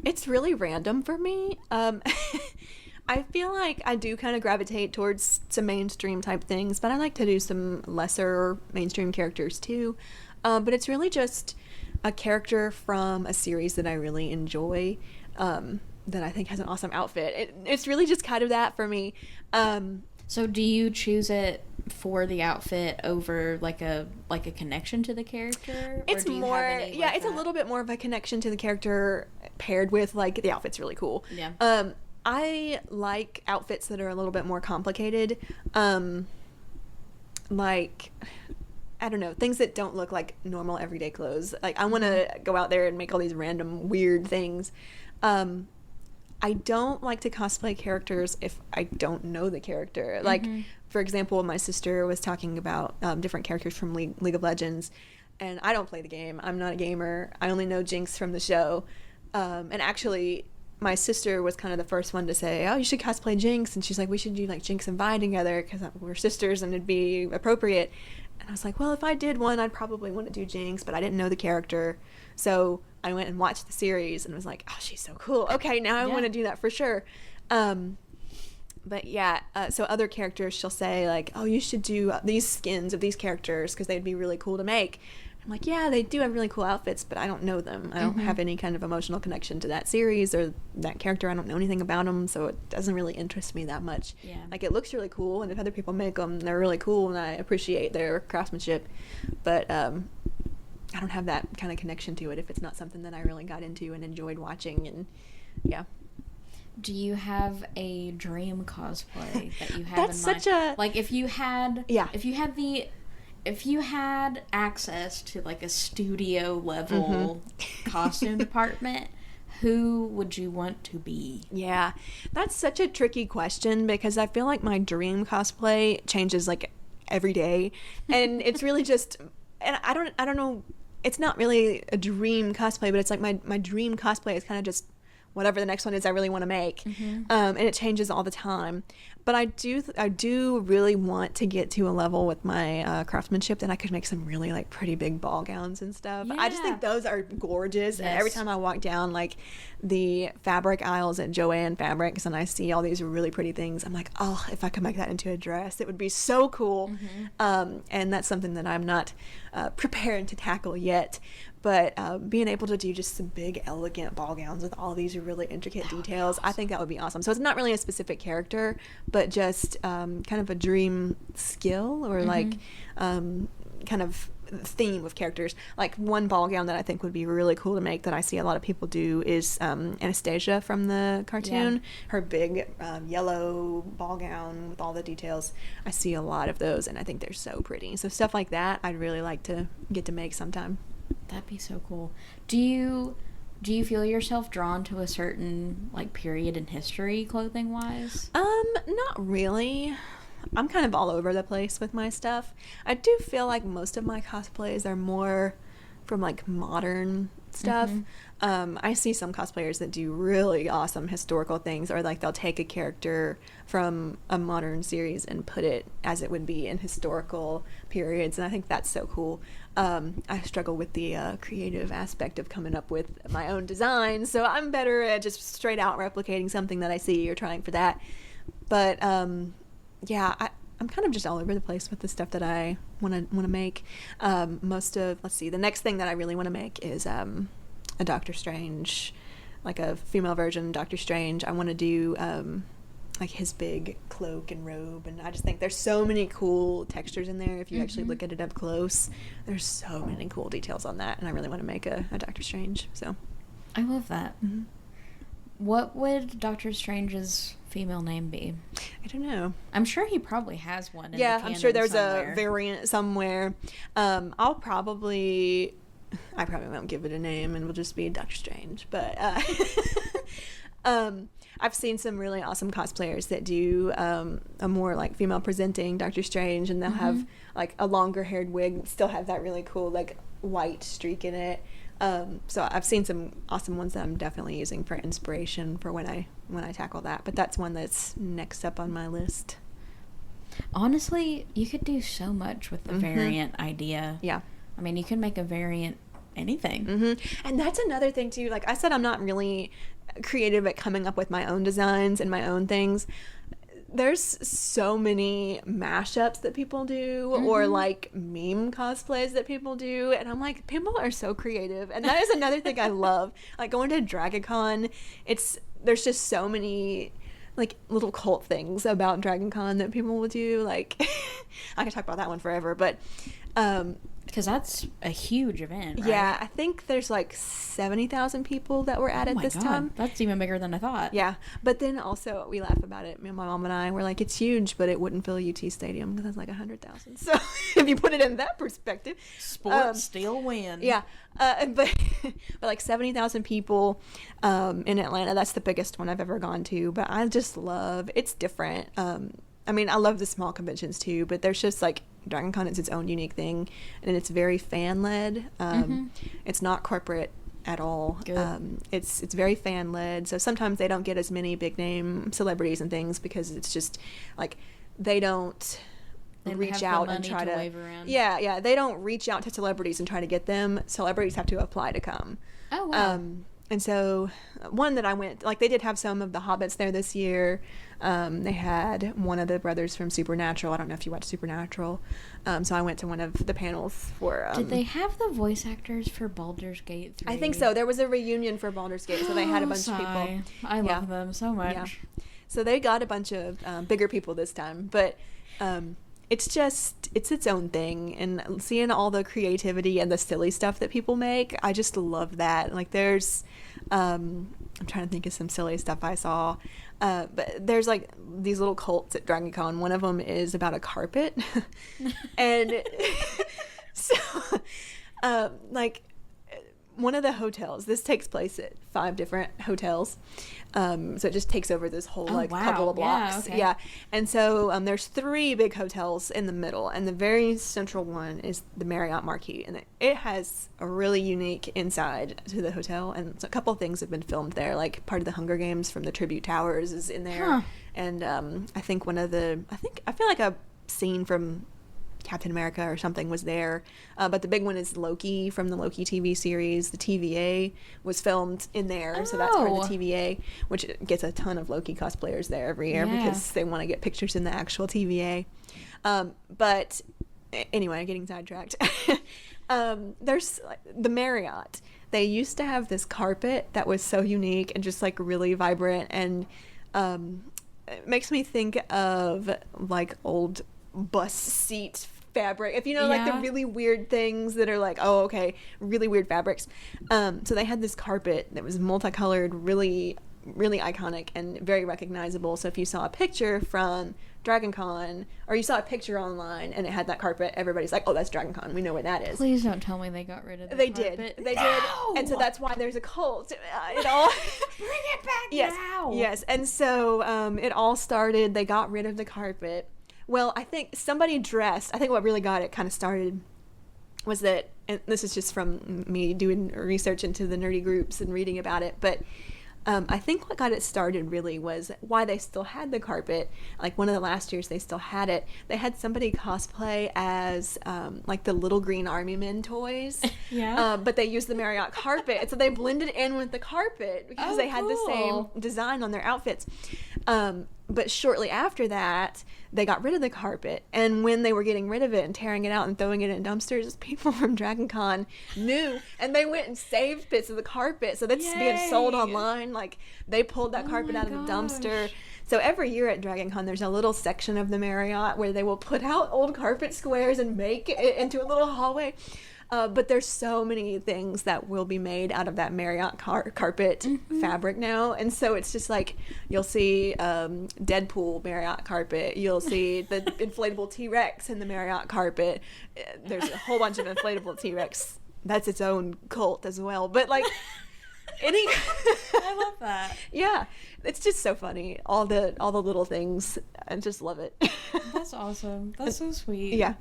It's really random for me. I feel like I do kind of gravitate towards some mainstream type things, but I like to do some lesser mainstream characters too. But it's really just a character from a series that I really enjoy, that I think has an awesome outfit. It's really just kind of that for me. So do you choose it for the outfit over like a connection to the character? It's more, it's a little bit more of a connection to the character paired with like the outfit's really cool. Yeah. I like outfits that are a little bit more complicated. Like, I don't know, things that don't look like normal everyday clothes. Like I want to go out there and make all these random weird things. I don't like to cosplay characters if I don't know the character. Like, for example, my sister was talking about different characters from League of Legends, and I don't play the game. I'm not a gamer. I only know Jinx from the show. And actually, my sister was kind of the first one to say, oh, you should cosplay Jinx. And she's like, we should do like Jinx and Vi together because we're sisters and it'd be appropriate. And I was like, well, if I did one, I'd probably want to do Jinx, but I didn't know the character. So I went and watched the series and was like, oh, she's so cool. Okay, now I want to do that for sure. But yeah, so other characters, she'll say like, oh, you should do these skins of these characters because they'd be really cool to make. I'm like, yeah, they do have really cool outfits, but I don't know them. I don't have any kind of emotional connection to that series or that character. I don't know anything about them, so it doesn't really interest me that much. Yeah. Like, it looks really cool, and if other people make them, they're really cool, and I appreciate their craftsmanship. But I don't have that kind of connection to it if it's not something that I really got into and enjoyed watching, and yeah. Do you have a dream cosplay that you have That's in mind? such a... Like, if you had access to like a studio level costume department, who would you want to be? Yeah, that's such a tricky question because I feel like my dream cosplay changes like every day, and it's really just, and I don't know, it's not really a dream cosplay, but it's like my dream cosplay is kind of just whatever the next one is I really want to make. And it changes all the time. But I do really want to get to a level with my craftsmanship that I could make some really like pretty big ball gowns and stuff. Yeah. I just think those are gorgeous. Yes. And every time I walk down like the fabric aisles at Joann Fabrics and I see all these really pretty things, I'm like, oh, if I could make that into a dress, it would be so cool. And that's something that I'm not prepared to tackle yet. But being able to do just some big, elegant ball gowns with all these really intricate details, I think that would be awesome. So it's not really a specific character, but just kind of a dream skill or like kind of theme of characters. Like one ball gown that I think would be really cool to make that I see a lot of people do is Anastasia from the cartoon. Yeah. Her big yellow ball gown with all the details. I see a lot of those, and I think they're so pretty. So stuff like that, I'd really like to get to make sometime. That'd be so cool. Do you feel yourself drawn to a certain like period in history clothing wise? Not really. I'm kind of all over the place with my stuff. I do feel like most of my cosplays are more from like modern stuff. I see some cosplayers that do really awesome historical things, or like they'll take a character from a modern series and put it as it would be in historical periods, and I think that's so cool. I struggle with the creative aspect of coming up with my own design, so I'm better at just straight out replicating something that I see or trying for that. But yeah, I'm kind of just all over the place with the stuff that I want to make. The next thing that I really want to make is a Doctor Strange, like a female version Doctor Strange. I want to do like his big cloak and robe, and I just think there's so many cool textures in there. If you actually look at it up close, there's so many cool details on that, and I really want to make a Doctor Strange. So I love that. What would Doctor Strange's female name be? I don't know. I'm sure he probably has one. Yeah, I'm sure there's a variant somewhere. I probably won't give it a name, and we'll just be Doctor Strange. But I've seen some really awesome cosplayers that do a more like female presenting Doctor Strange, and they'll have like a longer haired wig, still have that really cool like white streak in it. So I've seen some awesome ones that I'm definitely using for inspiration for when I tackle that. But that's one that's next up on my list. Honestly, you could do so much with the variant idea. Yeah. I mean, you can make a variant anything. And that's another thing too. Like I said, I'm not really creative at coming up with my own designs and my own things. There's so many mashups that people do or like meme cosplays that people do, and I'm like, people are so creative, and that is another thing I love. Like going to DragonCon, there's just so many like little cult things about DragonCon that people will do. Like I could talk about that one forever, but because that's a huge event, right? Yeah, I think there's like 70,000 people that were at it this time. That's even bigger than I thought. Yeah, but then also we laugh about it. My mom and I were like, it's huge, but it wouldn't fill UT Stadium because it's like 100,000. So if you put it in that perspective, sports still win. Yeah, but like 70,000 people in Atlanta. That's the biggest one I've ever gone to. But I just love. It's different. I mean, I love the small conventions too, but there's just like DragonCon is its own unique thing, and it's very fan led. It's not corporate. at all. Good. It's very fan led, so sometimes they don't get as many big name celebrities and things because it's just like they don't reach out and try to wave around. Yeah, they don't reach out to celebrities and try to get them. Celebrities have to apply to come. Oh wow. And so one that I went, like they did have some of the Hobbits there this year. They had one of the brothers from Supernatural. I don't know if you watch Supernatural. So I went to one of the panels for... Did they have the voice actors for Baldur's Gate 3? I think so. There was a reunion for Baldur's Gate, so they had a bunch of people. I love them so much. Yeah. So they got a bunch of bigger people this time, but... it's its own thing, and seeing all the creativity and the silly stuff that people make, I just love that. Like there's I'm trying to think of some silly stuff I saw, but there's like these little cults at Dragon Con. One of them is about a carpet and so like one of the hotels, this takes place at 5 different hotels, so it just takes over this whole couple of blocks. Yeah. And so there's 3 big hotels in the middle, and the very central one is the Marriott Marquis, and it has a really unique inside to the hotel, and so a couple of things have been filmed there, like part of the Hunger Games from the Tribute Towers is in there. And I think I feel like a scene from Captain America or something was there, but the big one is Loki from the Loki TV series. The TVA was filmed in there, so that's part of the TVA, which gets a ton of Loki cosplayers there every year because they want to get pictures in the actual TVA. But anyway, getting sidetracked. There's the Marriott. They used to have this carpet that was so unique and just like really vibrant, and it makes me think of like old bus seat fabric, if you know, like the really weird things that are like, oh okay, really weird fabrics. So they had this carpet that was multicolored, really iconic and very recognizable. So if you saw a picture from Dragon Con, or you saw a picture online and it had that carpet, everybody's like, oh, that's Dragon Con, we know where that is. Please don't tell me they got rid of the carpet. They did, and so that's why there's a cult. It all bring it back now. Yes, and so it all started, they got rid of the carpet. Well, I think what really got it kind of started was that, and this is just from me doing research into the nerdy groups and reading about it, but I think what got it started really was why they still had the carpet. Like one of the last years they still had it. They had somebody cosplay as like the little green army men toys. But they used the Marriott carpet. So they blended in with the carpet because they had the same design on their outfits. But shortly after that, they got rid of the carpet. And when they were getting rid of it and tearing it out and throwing it in dumpsters, people from Dragon Con knew, and they went and saved bits of the carpet. So that's being sold online. Like, they pulled that carpet out of the dumpster. So every year at Dragon Con, there's a little section of the Marriott where they will put out old carpet squares and make it into a little hallway. But there's so many things that will be made out of that Marriott carpet fabric now. And so it's just like, you'll see Deadpool Marriott carpet. You'll see the inflatable T-Rex in the Marriott carpet. There's a whole bunch of inflatable T-Rex. That's its own cult as well. But like, I love that. Yeah. It's just so funny. All the little things. I just love it. That's awesome. That's so sweet. Yeah.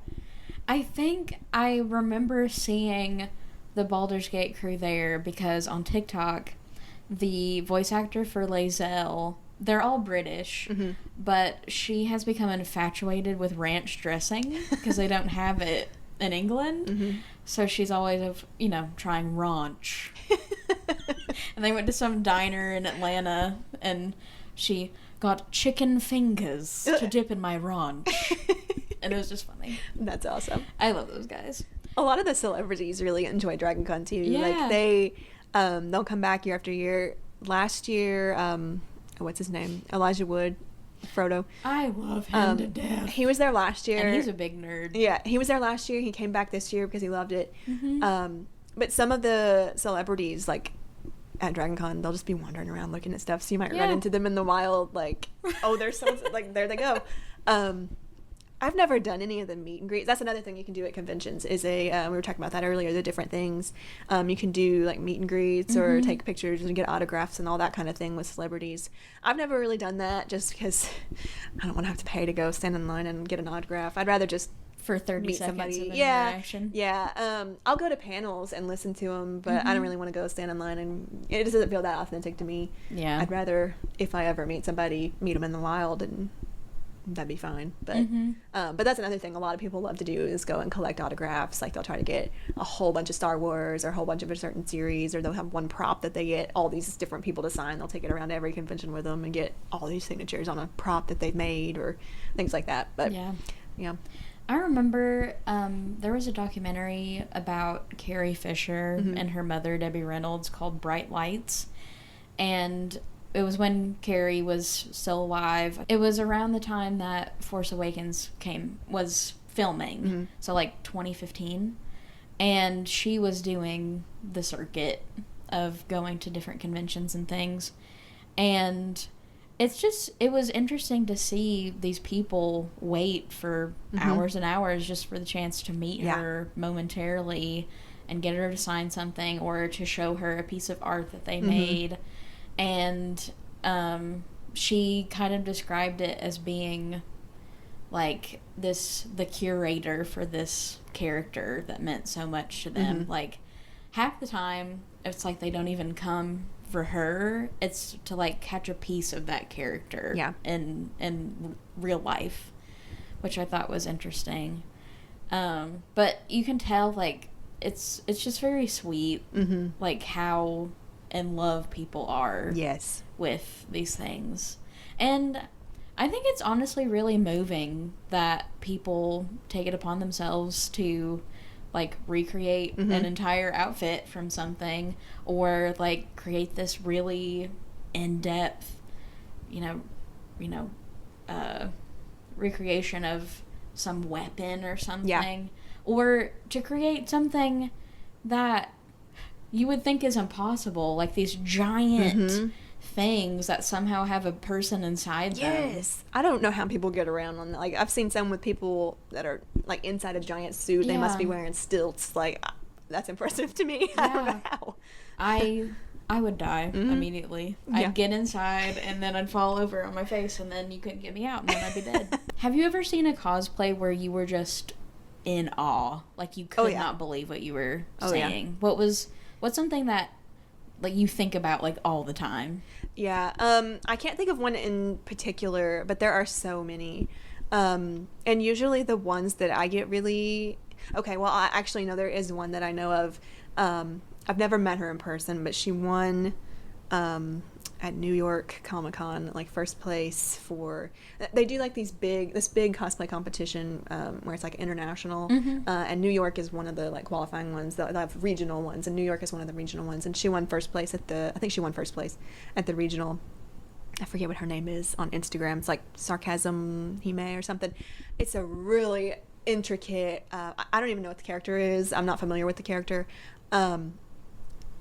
I think I remember seeing the Baldur's Gate crew there because on TikTok, the voice actor for Lae'zel, they're all British, but she has become infatuated with ranch dressing because they don't have it in England. So she's always, trying ranch. And they went to some diner in Atlanta, and she got chicken fingers to dip in my ranch. And it was just funny. That's awesome. I love those guys. A lot of the celebrities really enjoy Dragon Con too. Yeah. Like they'll come back year after year. Last year, what's his name? Elijah Wood, Frodo. I love him to death. He was there last year. And he's a big nerd. Yeah, he was there last year. He came back this year because he loved it. But some of the celebrities, like at Dragon Con, they'll just be wandering around looking at stuff. So you might run into them in the wild, like, oh, there's someone, like, there they go. I've never done any of the meet and greets. That's another thing you can do at conventions is we were talking about that earlier, the different things. You can do like meet and greets or take pictures and get autographs and all that kind of thing with celebrities. I've never really done that just because I don't want to have to pay to go stand in line and get an autograph. I'd rather just for 30 meet seconds somebody. of Yeah, interaction. yeah. I'll go to panels and listen to them, but I don't really want to go stand in line, and it just doesn't feel that authentic to me. Yeah. I'd rather, if I ever meet somebody, meet them in the wild, and that'd be fine. But but that's another thing a lot of people love to do is go and collect autographs. Like they'll try to get a whole bunch of Star Wars or a whole bunch of a certain series, or they'll have one prop that they get all these different people to sign. They'll take it around to every convention with them and get all these signatures on a prop that they've made or things like that. But yeah. I remember there was a documentary about Carrie Fisher and her mother, Debbie Reynolds, called Bright Lights. And it was when Carrie was still alive. It was around the time that Force Awakens was filming. So like 2015. And she was doing the circuit of going to different conventions and things. And it was interesting to see these people wait for hours and hours just for the chance to meet her momentarily and get her to sign something or to show her a piece of art that they made. And she kind of described it as being like the curator for this character that meant so much to them. Like half the time it's like they don't even come for her. It's to like catch a piece of that character in real life, which I thought was interesting. But you can tell like it's just very sweet, like how in love people are with these things. And I think it's honestly really moving that people take it upon themselves to like recreate an entire outfit from something, or like create this really in-depth recreation of some weapon or something, or to create something that you would think is impossible, like these giant things that somehow have a person inside them. Yes. I don't know how people get around on that. Like, I've seen some with people that are, like, inside a giant suit. They must be wearing stilts. Like, that's impressive to me. I don't know how. I would die immediately. I'd get inside, and then I'd fall over on my face, and then you couldn't get me out, and then I'd be dead. Have you ever seen a cosplay where you were just in awe? Like, you could not believe what you were saying? What's something that like you think about like all the time? I can't think of one in particular, but there are so many, and usually the ones that I get really I actually know there is one that I know of. I've never met her in person, but she won at New York Comic-Con, like first place for, they do like this big cosplay competition where it's like international, and New York is one of the like qualifying ones. They have regional ones, and New York is one of the regional ones, and she won first place at the regional. I forget what her name is on Instagram. It's like Sarcasm Hime or something. It's a really intricate, I don't even know what the character is. I'm not familiar with the character.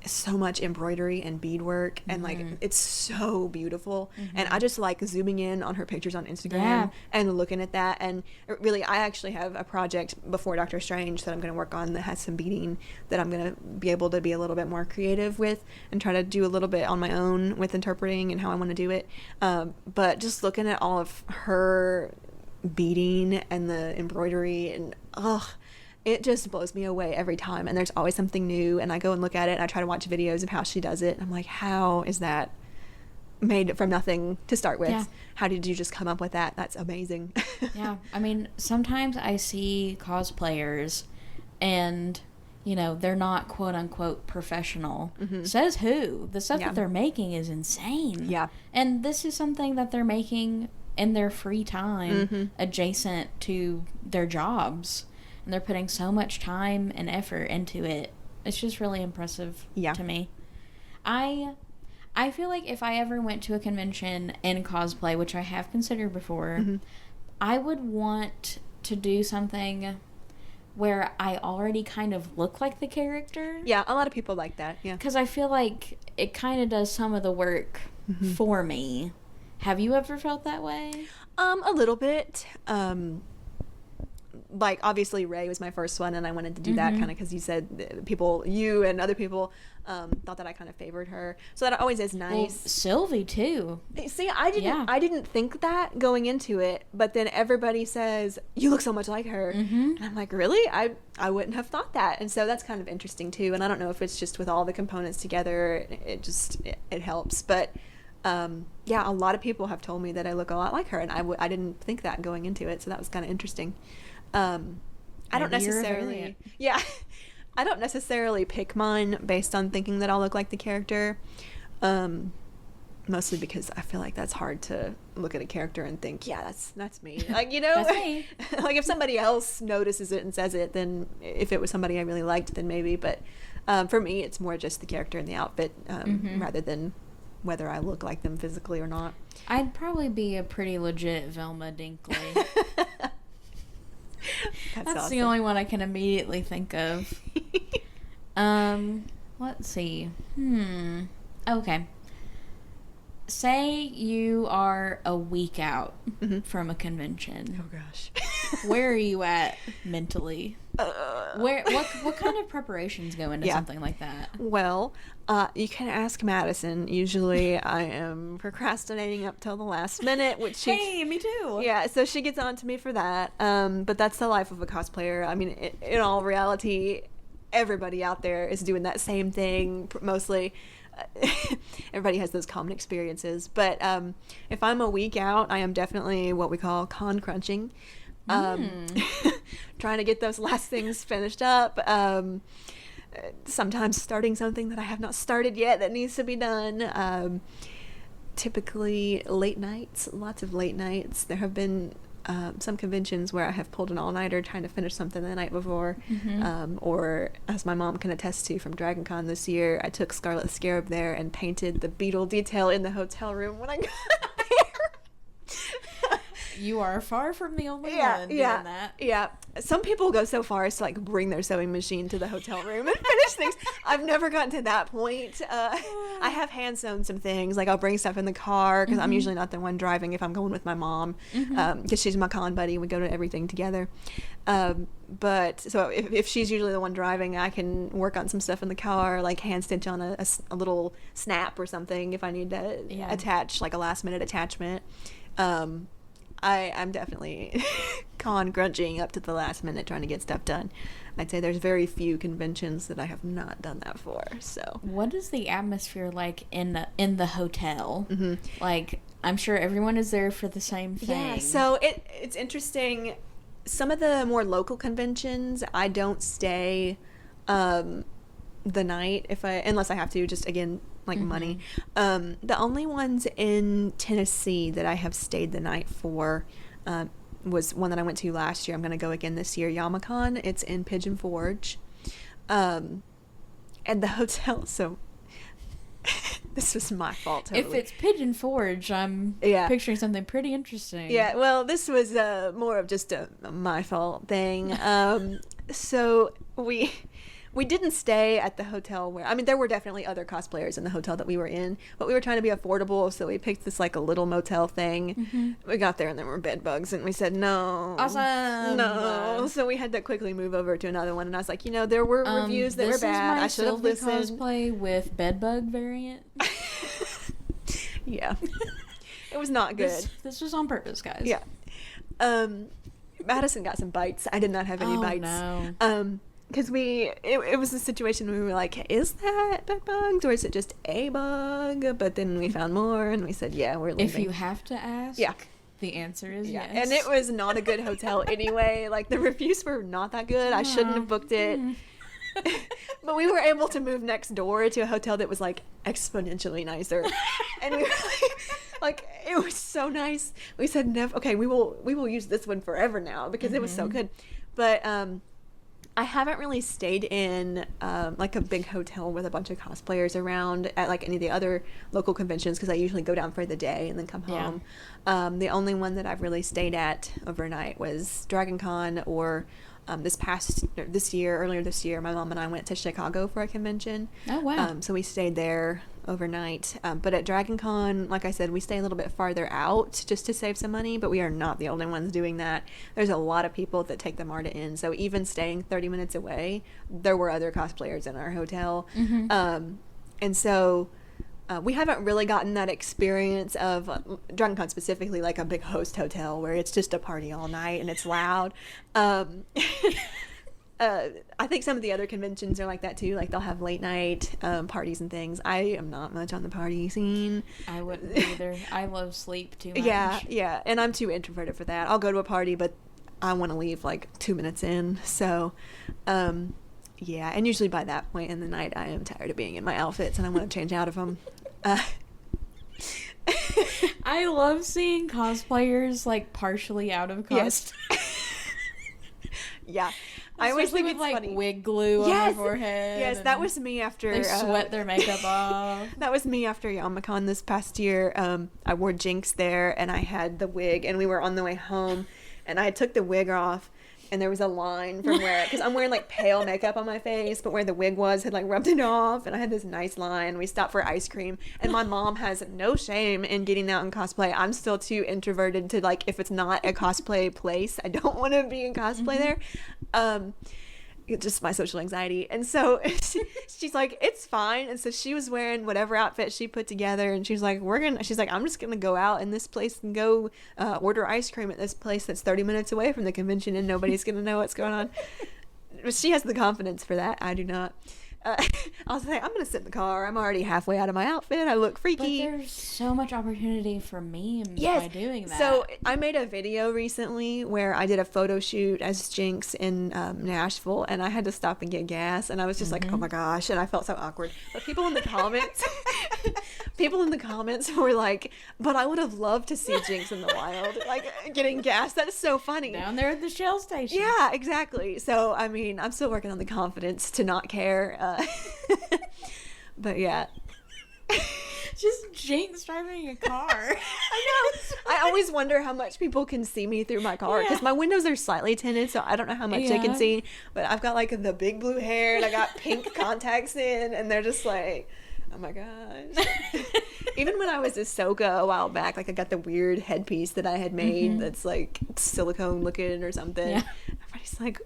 So much embroidery and beadwork, and like it's so beautiful, and I just like zooming in on her pictures on Instagram and looking at that. And really, I actually have a project before Doctor Strange that I'm going to work on that has some beading that I'm going to be able to be a little bit more creative with and try to do a little bit on my own with interpreting and how I want to do it. But just looking at all of her beading and the embroidery, and it just blows me away every time, and there's always something new, and I go and look at it, and I try to watch videos of how she does it. I'm like, how is that made from nothing to start with? How did you just come up with that? That's amazing. I mean, sometimes I see cosplayers and they're not quote unquote professional. Says who? The stuff that they're making is insane. And this is something that they're making in their free time adjacent to their jobs. And they're putting so much time and effort into it. It's just really impressive to me. I feel like if I ever went to a convention in cosplay, which I have considered before, I would want to do something where I already kind of look like the character. Yeah, a lot of people like that, Because I feel like it kind of does some of the work for me. Have you ever felt that way? A little bit. like, obviously Ray was my first one, and I wanted to do that kind of because you said you and other people thought that I kind of favored her, so that always is nice. Well, Sylvie too. See, I didn't think that going into it, but then everybody says you look so much like her, and I'm like, really? I wouldn't have thought that, and so that's kind of interesting too. And I don't know if it's just with all the components together, it helps, but a lot of people have told me that I look a lot like her, and I didn't think that going into it, so that was kind of interesting. I don't necessarily I don't necessarily pick mine based on thinking that I'll look like the character, mostly because I feel like that's hard to look at a character and think, yeah, that's me. Like, That's me. Like, if somebody else notices it and says it, then if it was somebody I really liked, then maybe. But for me, it's more just the character and the outfit, rather than whether I look like them physically or not. I'd probably be a pretty legit Velma Dinkley. That's awesome. The only one I can immediately think of. Let's see. Okay. Say you are a week out from a convention. Oh gosh. Where are you at mentally? What kind of preparations go into something like that? Well, you can ask Madison. Usually I am procrastinating up till the last minute, which hey, me too. Yeah, so she gets on to me for that. But that's the life of a cosplayer. I mean, in all reality, everybody out there is doing that same thing, mostly. Everybody has those common experiences, but if I'm a week out, I am definitely what we call con crunching, trying to get those last things finished up, sometimes starting something that I have not started yet that needs to be done. Typically late nights, lots of late nights. There have been some conventions where I have pulled an all-nighter trying to finish something the night before, or as my mom can attest to from Dragon Con this year, I took Scarlet Scarab there and painted the beetle detail in the hotel room when I got there. You are far from the only one doing that. Yeah. Some people go so far as to like bring their sewing machine to the hotel room and finish things. I've never gotten to that point. I have hand sewn some things. Like I'll bring stuff in the car because I'm usually not the one driving if I'm going with my mom, because she's my con buddy. We go to everything together. But so if she's usually the one driving, I can work on some stuff in the car, like hand stitch on a little snap or something if I need to attach like a last minute attachment. I'm definitely con crunching up to the last minute trying to get stuff done. I'd say there's very few conventions that I have not done that for. So what is the atmosphere like in the hotel? Like, I'm sure everyone is there for the same thing. Yeah, so it's interesting. Some of the more local conventions, I don't stay the night unless I have to, just again, like money. The only ones in Tennessee that I have stayed the night for was one that I went to last year. I'm going to go again this year, Yamacon. It's in Pigeon Forge. And the hotel, so this was my fault totally. If it's Pigeon Forge, I'm picturing something pretty interesting. Yeah, well, this was more of just a my fault thing. So we didn't stay at the hotel there were definitely other cosplayers in the hotel that we were in, but we were trying to be affordable, so we picked this like a little motel thing. We got there and there were bed bugs, and we said no. Awesome. No. So we had to quickly move over to another one, and I was like, there were reviews that were bad. I should have listened. Cosplay with bed bug variant. Yeah. It was not good. This was on purpose, guys. Yeah. Madison got some bites. I did not have any bites. No. Because it was a situation where we were like, is that bed bugs or is it just a bug? But then we found more and we said, yeah, we're leaving. If you have to ask, the answer is yes. And it was not a good hotel anyway. Like, the reviews were not that good. I shouldn't have booked it. But we were able to move next door to a hotel that was like exponentially nicer. And we were like, it was so nice. We said, okay, we will use this one forever now because it was so good. But I haven't really stayed in like a big hotel with a bunch of cosplayers around at like any of the other local conventions because I usually go down for the day and then come home. The only one that I've really stayed at overnight was Dragon Con, or earlier this year, my mom and I went to Chicago for a convention. Oh, wow. So we stayed there overnight. But at Dragon Con, like I said, we stay a little bit farther out just to save some money, but we are not the only ones doing that. There's a lot of people that take the MARTA in, so even staying 30 minutes away, there were other cosplayers in our hotel. And so we haven't really gotten that experience of Dragon Con specifically, like a big host hotel where it's just a party all night and it's loud. I think some of the other conventions are like that too. Like they'll have late night parties and things. I am not much on the party scene. I wouldn't either. I love sleep too much. Yeah, and I'm too introverted for that. I'll go to a party, but I want to leave like 2 minutes in. So, yeah, and usually by that point in the night, I am tired of being in my outfits and I want to change out of them. I love seeing cosplayers like partially out of costume. Yeah. I always think it's like funny. Wig glue on their forehead. Yes, that was me after they sweat their makeup off. That was me after Yamacon this past year. I wore Jinx there, and I had the wig, and we were on the way home, and I took the wig off, and there was a line from where, because I'm wearing like pale makeup on my face, but where the wig was had like rubbed it off, and I had this nice line. We stopped for ice cream, and my mom has no shame in getting out in cosplay. I'm still too introverted to, like, if it's not a cosplay place, I don't want to be in cosplay there. It's just my social anxiety. And so she's like, it's fine. And so she was wearing whatever outfit she put together, and she's like, I'm just gonna go out in this place and go order ice cream at this place that's 30 minutes away from the convention, and nobody's gonna know what's going on. She has the confidence for that. I do not. I was like, I'm gonna sit in the car. I'm already halfway out of my outfit. I look freaky. But there's so much opportunity for memes by doing that. So I made a video recently where I did a photo shoot as Jinx in Nashville, and I had to stop and get gas, and I was just like, oh my gosh, and I felt so awkward. But people in the comments were like, but I would have loved to see Jinx in the wild, like getting gas. That is so funny. Down there at the Shell station. Yeah, exactly. So I mean, I'm still working on the confidence to not care. But yeah. Just Jinx driving a car. I know. I always wonder how much people can see me through my car, because my windows are slightly tinted, so I don't know how much they can see. But I've got like the big blue hair, and I got pink contacts in, and they're just like, oh my gosh. Even when I was Ahsoka a while back, like I got the weird headpiece that I had made that's like silicone looking or something. Yeah. Everybody's like,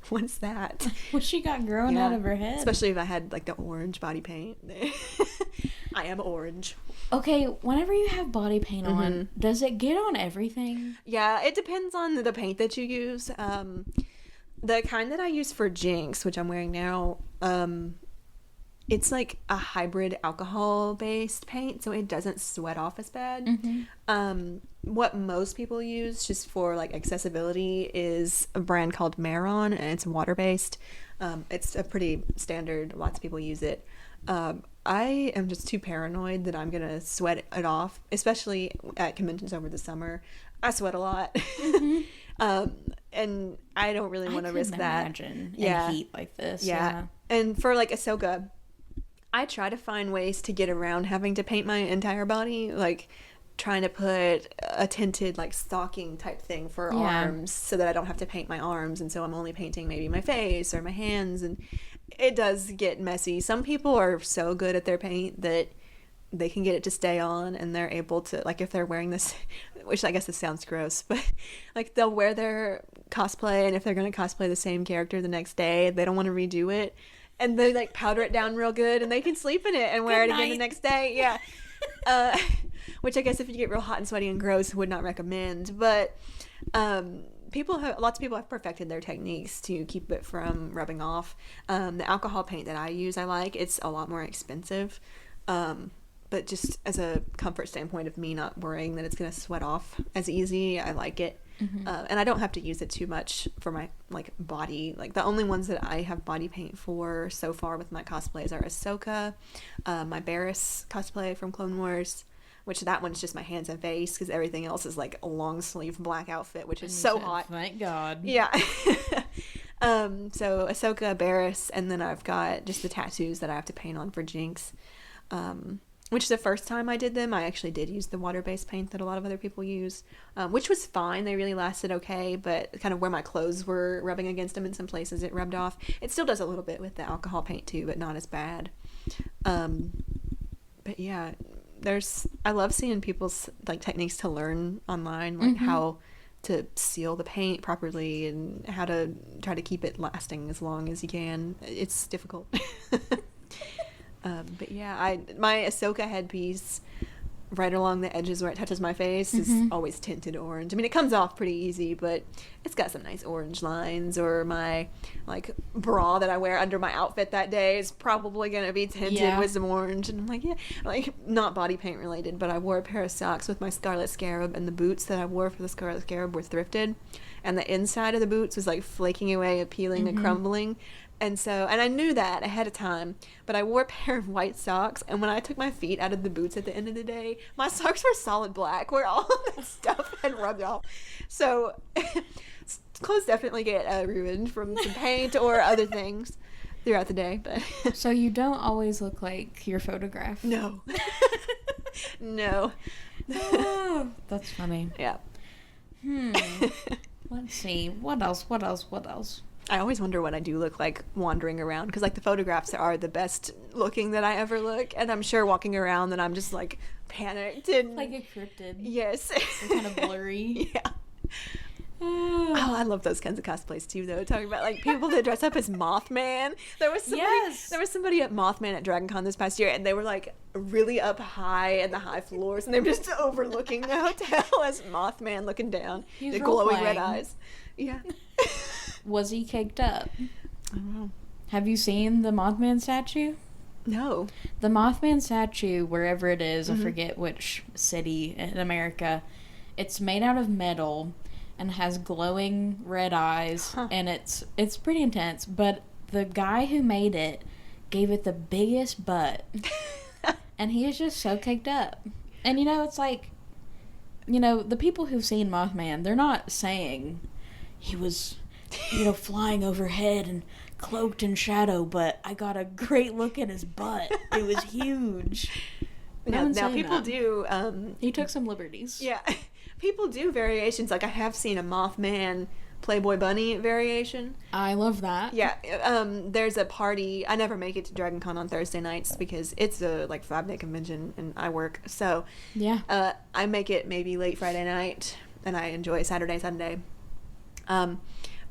what's that? What she got growing out of her head? Especially if I had like the orange body paint. I am orange. Okay, whenever you have body paint on, does it get on everything? Yeah, it depends on the paint that you use. The kind that I use for Jinx, which I'm wearing now, it's like a hybrid alcohol-based paint, so it doesn't sweat off as bad. What most people use just for like accessibility is a brand called Maron, and it's water-based. It's a pretty standard. Lots of people use it. I am just too paranoid that I'm gonna sweat it off, especially at conventions over the summer. I sweat a lot. And I don't really want to risk that. In heat like this. Yeah. And for like Ahsoka, I try to find ways to get around having to paint my entire body, like trying to put a tinted like stocking type thing for arms so that I don't have to paint my arms, and so I'm only painting maybe my face or my hands, and it does get messy. Some people are so good at their paint that they can get it to stay on, and they're able to, like, if they're wearing this, which I guess this sounds gross, but like they'll wear their cosplay, and if they're going to cosplay the same character the next day, they don't want to redo it, and they like powder it down real good, and they can sleep in it and wear it again the next day. Yeah. Which I guess if you get real hot and sweaty and gross, would not recommend. But lots of people have perfected their techniques to keep it from rubbing off. The alcohol paint that I use, I like. It's a lot more expensive. But just as a comfort standpoint of me not worrying that it's going to sweat off as easy, I like it. And I don't have to use it too much for my like body. Like the only ones that I have body paint for so far with my cosplays are Ahsoka, my Barriss cosplay from Clone Wars, which that one's just my hands and face, because everything else is like a long sleeve black outfit, which is so hot. Thank God. Yeah. So Ahsoka, Barriss, and then I've got just the tattoos that I have to paint on for Jinx. Which the first time I did them, I actually did use the water-based paint that a lot of other people use, which was fine. They really lasted okay, but kind of where my clothes were rubbing against them in some places, it rubbed off. It still does a little bit with the alcohol paint too, but not as bad. But yeah, I love seeing people's like techniques to learn online, like how to seal the paint properly and how to try to keep it lasting as long as you can. It's difficult. But yeah, my Ahsoka headpiece right along the edges where it touches my face is always tinted orange. I mean, it comes off pretty easy, but it's got some nice orange lines. Or my like bra that I wear under my outfit that day is probably gonna be tinted with some orange. And I'm like, yeah, like not body paint related, but I wore a pair of socks with my Scarlet Scarab, and the boots that I wore for the Scarlet Scarab were thrifted, and the inside of the boots was like flaking away and peeling and crumbling. And I knew that ahead of time, but I wore a pair of white socks, and when I took my feet out of the boots at the end of the day, my socks were solid black, where all of that stuff had rubbed off. So clothes definitely get ruined from some paint or other things throughout the day. But so you don't always look like your photograph? No. No. Oh, that's funny. Yeah. Let's see. What else? I always wonder what I do look like wandering around, because like the photographs are the best looking that I ever look, and I'm sure walking around that I'm just like panicked and like a cryptid. Yes. Kind of blurry. Yeah. Oh, I love those kinds of cosplays too, though. Talking about like people that dress up as Mothman. There was somebody at Mothman at DragonCon this past year, and they were like really up high in the high floors, and they were just overlooking the hotel as Mothman looking down. He's the glowing red role-playing. eyes. Yeah. Was he caked up? I don't know. Have you seen the Mothman statue? No. The Mothman statue, wherever it is, I forget which city in America, it's made out of metal and has glowing red eyes, and it's pretty intense, but the guy who made it gave it the biggest butt, and he is just so caked up. And it's like, the people who've seen Mothman, they're not saying he was flying overhead and cloaked in shadow, but I got a great look at his butt. It was huge. Now people do. He took some liberties. Yeah, people do variations. Like I have seen a Mothman Playboy Bunny variation. I love that. Yeah, there's a party. I never make it to DragonCon on Thursday nights because it's a 5-day convention and I work. So yeah, I make it maybe late Friday night, and I enjoy Saturday, Sunday.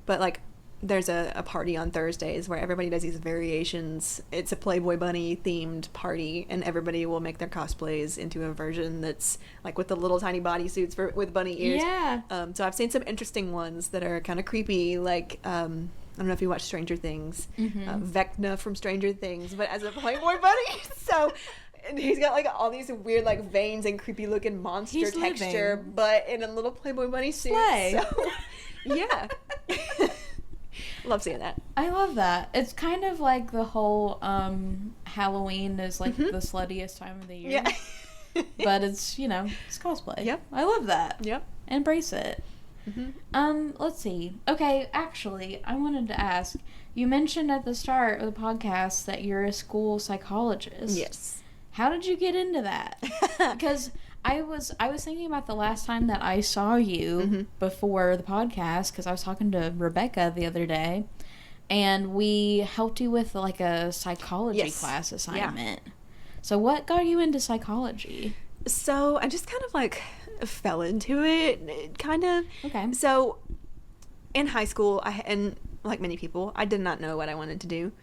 But there's a party on Thursdays where everybody does these variations. It's a Playboy Bunny themed party, and everybody will make their cosplays into a version that's like with the little tiny bodysuits with bunny ears. Yeah. So I've seen some interesting ones that are kind of creepy, like I don't know if you watch Stranger Things, Vecna from Stranger Things, but as a Playboy Bunny. So and he's got all these weird veins and creepy looking monster texture, but in a little Playboy Bunny suit. So, yeah. Love seeing that. I love that. It's kind of like the whole Halloween is the sluttiest time of the year. Yeah. But it's it's cosplay. Yep. I love that. Yep. Embrace it. Let's see. Okay, actually, I wanted to ask, you mentioned at the start of the podcast that you're a school psychologist. Yes. How did you get into that? Because I was thinking about the last time that I saw you before the podcast, because I was talking to Rebecca the other day, and we helped you with a psychology class assignment. Yeah. So what got you into psychology? So I just kind of fell into it, kind of. Okay. So in high school, and like many people, I did not know what I wanted to do.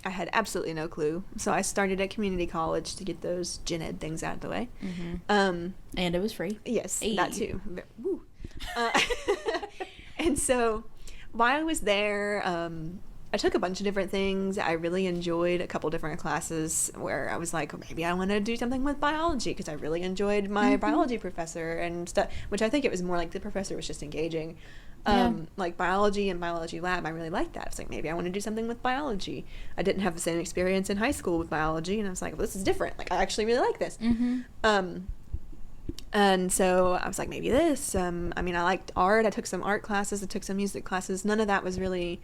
I had absolutely no clue. So I started at community college to get those gen ed things out of the way. And it was free. Yes, that too. Woo. And so while I was there, I took a bunch of different things. I really enjoyed a couple different classes where I was like, maybe I want to do something with biology, because I really enjoyed my biology professor and stuff, which I think it was more like the professor was just engaging. Like biology and biology lab, I really liked that. I was like, maybe I want to do something with biology. I didn't have the same experience in high school with biology, and I was like, well, this is different. I actually really like this. And so I was like, maybe this. I liked art. I took some art classes. I took some music classes. None of that was really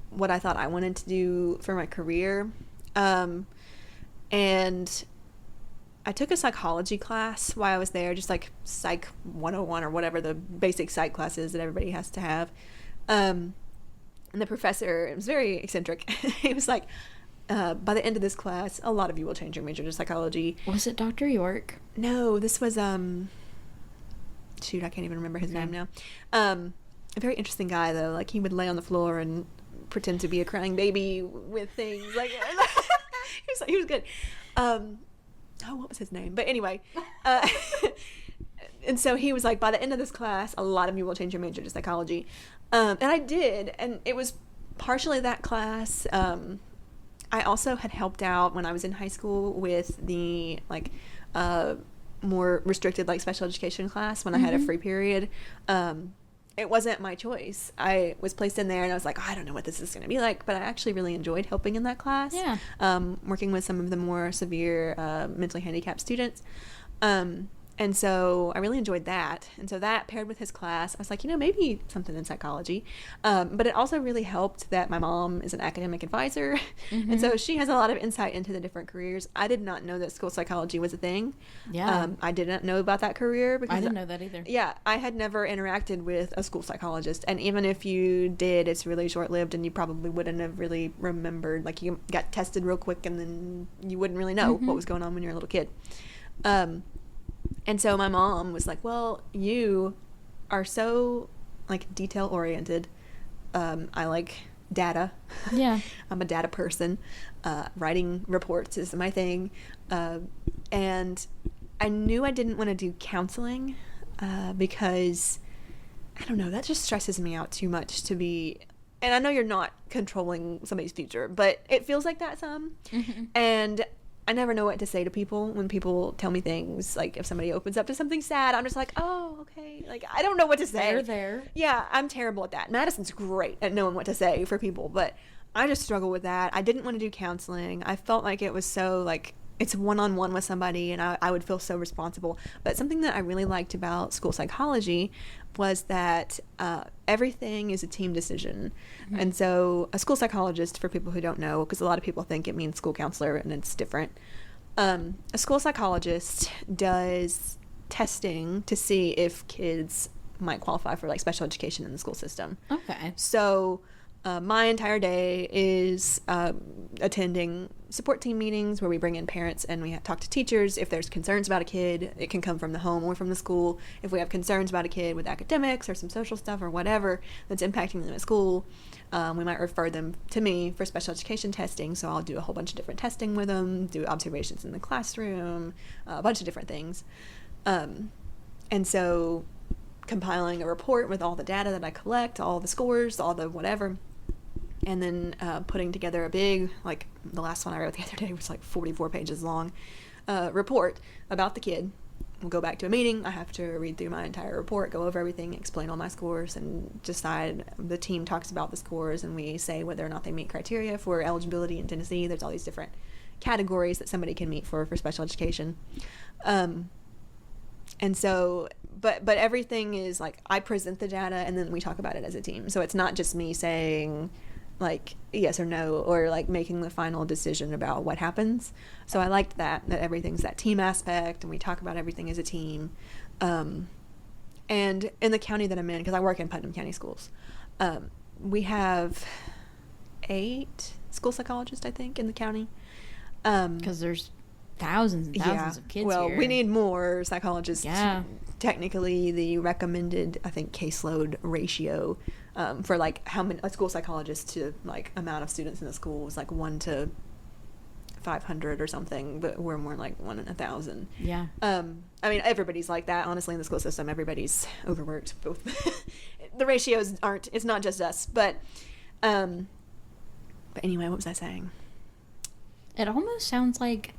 what I thought I wanted to do for my career. And I took a psychology class while I was there, just like Psych 101 or whatever the basic psych class is that everybody has to have. And the professor, it was very eccentric. He was like, by the end of this class, a lot of you will change your major to psychology. Was it Dr. York? No, this was, shoot, I can't even remember his name now. A very interesting guy, though. Like, he would lay on the floor and pretend to be a crying baby with things. Like, he was good. What was his name? But anyway, and so he was like, by the end of this class, a lot of you will change your major to psychology. And I did, and it was partially that class. I also had helped out when I was in high school with the, like, more restricted, like, special education class when I had a free period. It wasn't my choice. I was placed in there, and I was like, I don't know what this is going to be like, but I actually really enjoyed helping in that class. Yeah. Working with some of the more severe mentally handicapped students. And so I really enjoyed that. And so that paired with his class, I was like, maybe something in psychology. But it also really helped that my mom is an academic advisor. And so she has a lot of insight into the different careers. I did not know that school psychology was a thing. Yeah. I didn't know about that career because I didn't know that either. Yeah. I had never interacted with a school psychologist. And even if you did, it's really short-lived, and you probably wouldn't have really remembered. Like, you got tested real quick, and then you wouldn't really know what was going on when you're a little kid. And so my mom was like, well, you are so, like, detail oriented. I like data. Yeah. I'm a data person. Writing reports is my thing. And I knew I didn't want to do counseling because, I don't know, that just stresses me out too much to be, and I know you're not controlling somebody's future, but it feels like that some. And I never know what to say to people when people tell me things. Like, if somebody opens up to something sad, I'm just like, oh, okay. Like, I don't know what to say. They're there. Yeah, I'm terrible at that. Madison's great at knowing what to say for people, but I just struggle with that. I didn't want to do counseling. I felt like it was so, like, it's one-on-one with somebody, and I would feel so responsible. But something that I really liked about school psychology was that everything is a team decision. And so a school psychologist, for people who don't know, because a lot of people think it means school counselor, and it's different. A school psychologist does testing to see if kids might qualify for, like, special education in the school system. Okay. So my entire day is attending support team meetings where we bring in parents and we talk to teachers. If there's concerns about a kid, it can come from the home or from the school. If we have concerns about a kid with academics or some social stuff or whatever that's impacting them at school, we might refer them to me for special education testing. So I'll do a whole bunch of different testing with them, do observations in the classroom, a bunch of different things. And so compiling a report with all the data that I collect, all the scores, all the whatever, and then putting together a big, like, the last one I wrote the other day was like 44 pages long, report about the kid. We'll go back to a meeting. I have to read through my entire report, go over everything, explain all my scores, and decide. The team talks about the scores, and we say whether or not they meet criteria for eligibility in Tennessee. There's all these different categories that somebody can meet for special education. And so, but everything is, like, I present the data, and then we talk about it as a team. So it's not just me saying, like, yes or no, or, like, making the final decision about what happens. So I liked that everything's that team aspect, and we talk about everything as a team. And in the county that I'm in, because I work in Putnam County Schools, we have 8 school psychologists, I think, in the county. Because there's thousands and thousands of kids well, here. we need more psychologists. Yeah. Technically, the recommended, I think, caseload ratio for, like, how many a school psychologist to, like, amount of students in the school was like 1 to 500 or something, but we're more like 1 in 1,000. Yeah. I mean, everybody's like that, honestly, in the school system. Everybody's overworked. Both the ratios aren't. It's not just us, but anyway, what was I saying? It almost sounds like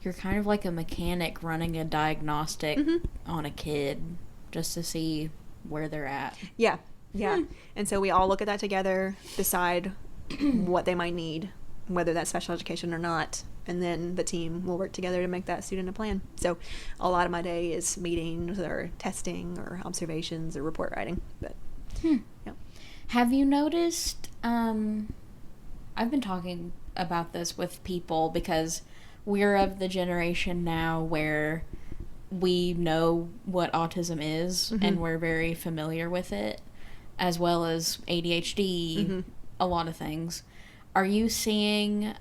you're kind of like a mechanic running a diagnostic on a kid just to see where they're at. Yeah. And so we all look at that together, decide what they might need, whether that's special education or not, and then the team will work together to make that student a plan. So a lot of my day is meetings or testing or observations or report writing. But yeah. Have you noticed, I've been talking about this with people because we're of the generation now where we know what autism is and we're very familiar with it, as well as ADHD, a lot of things. Are you seeing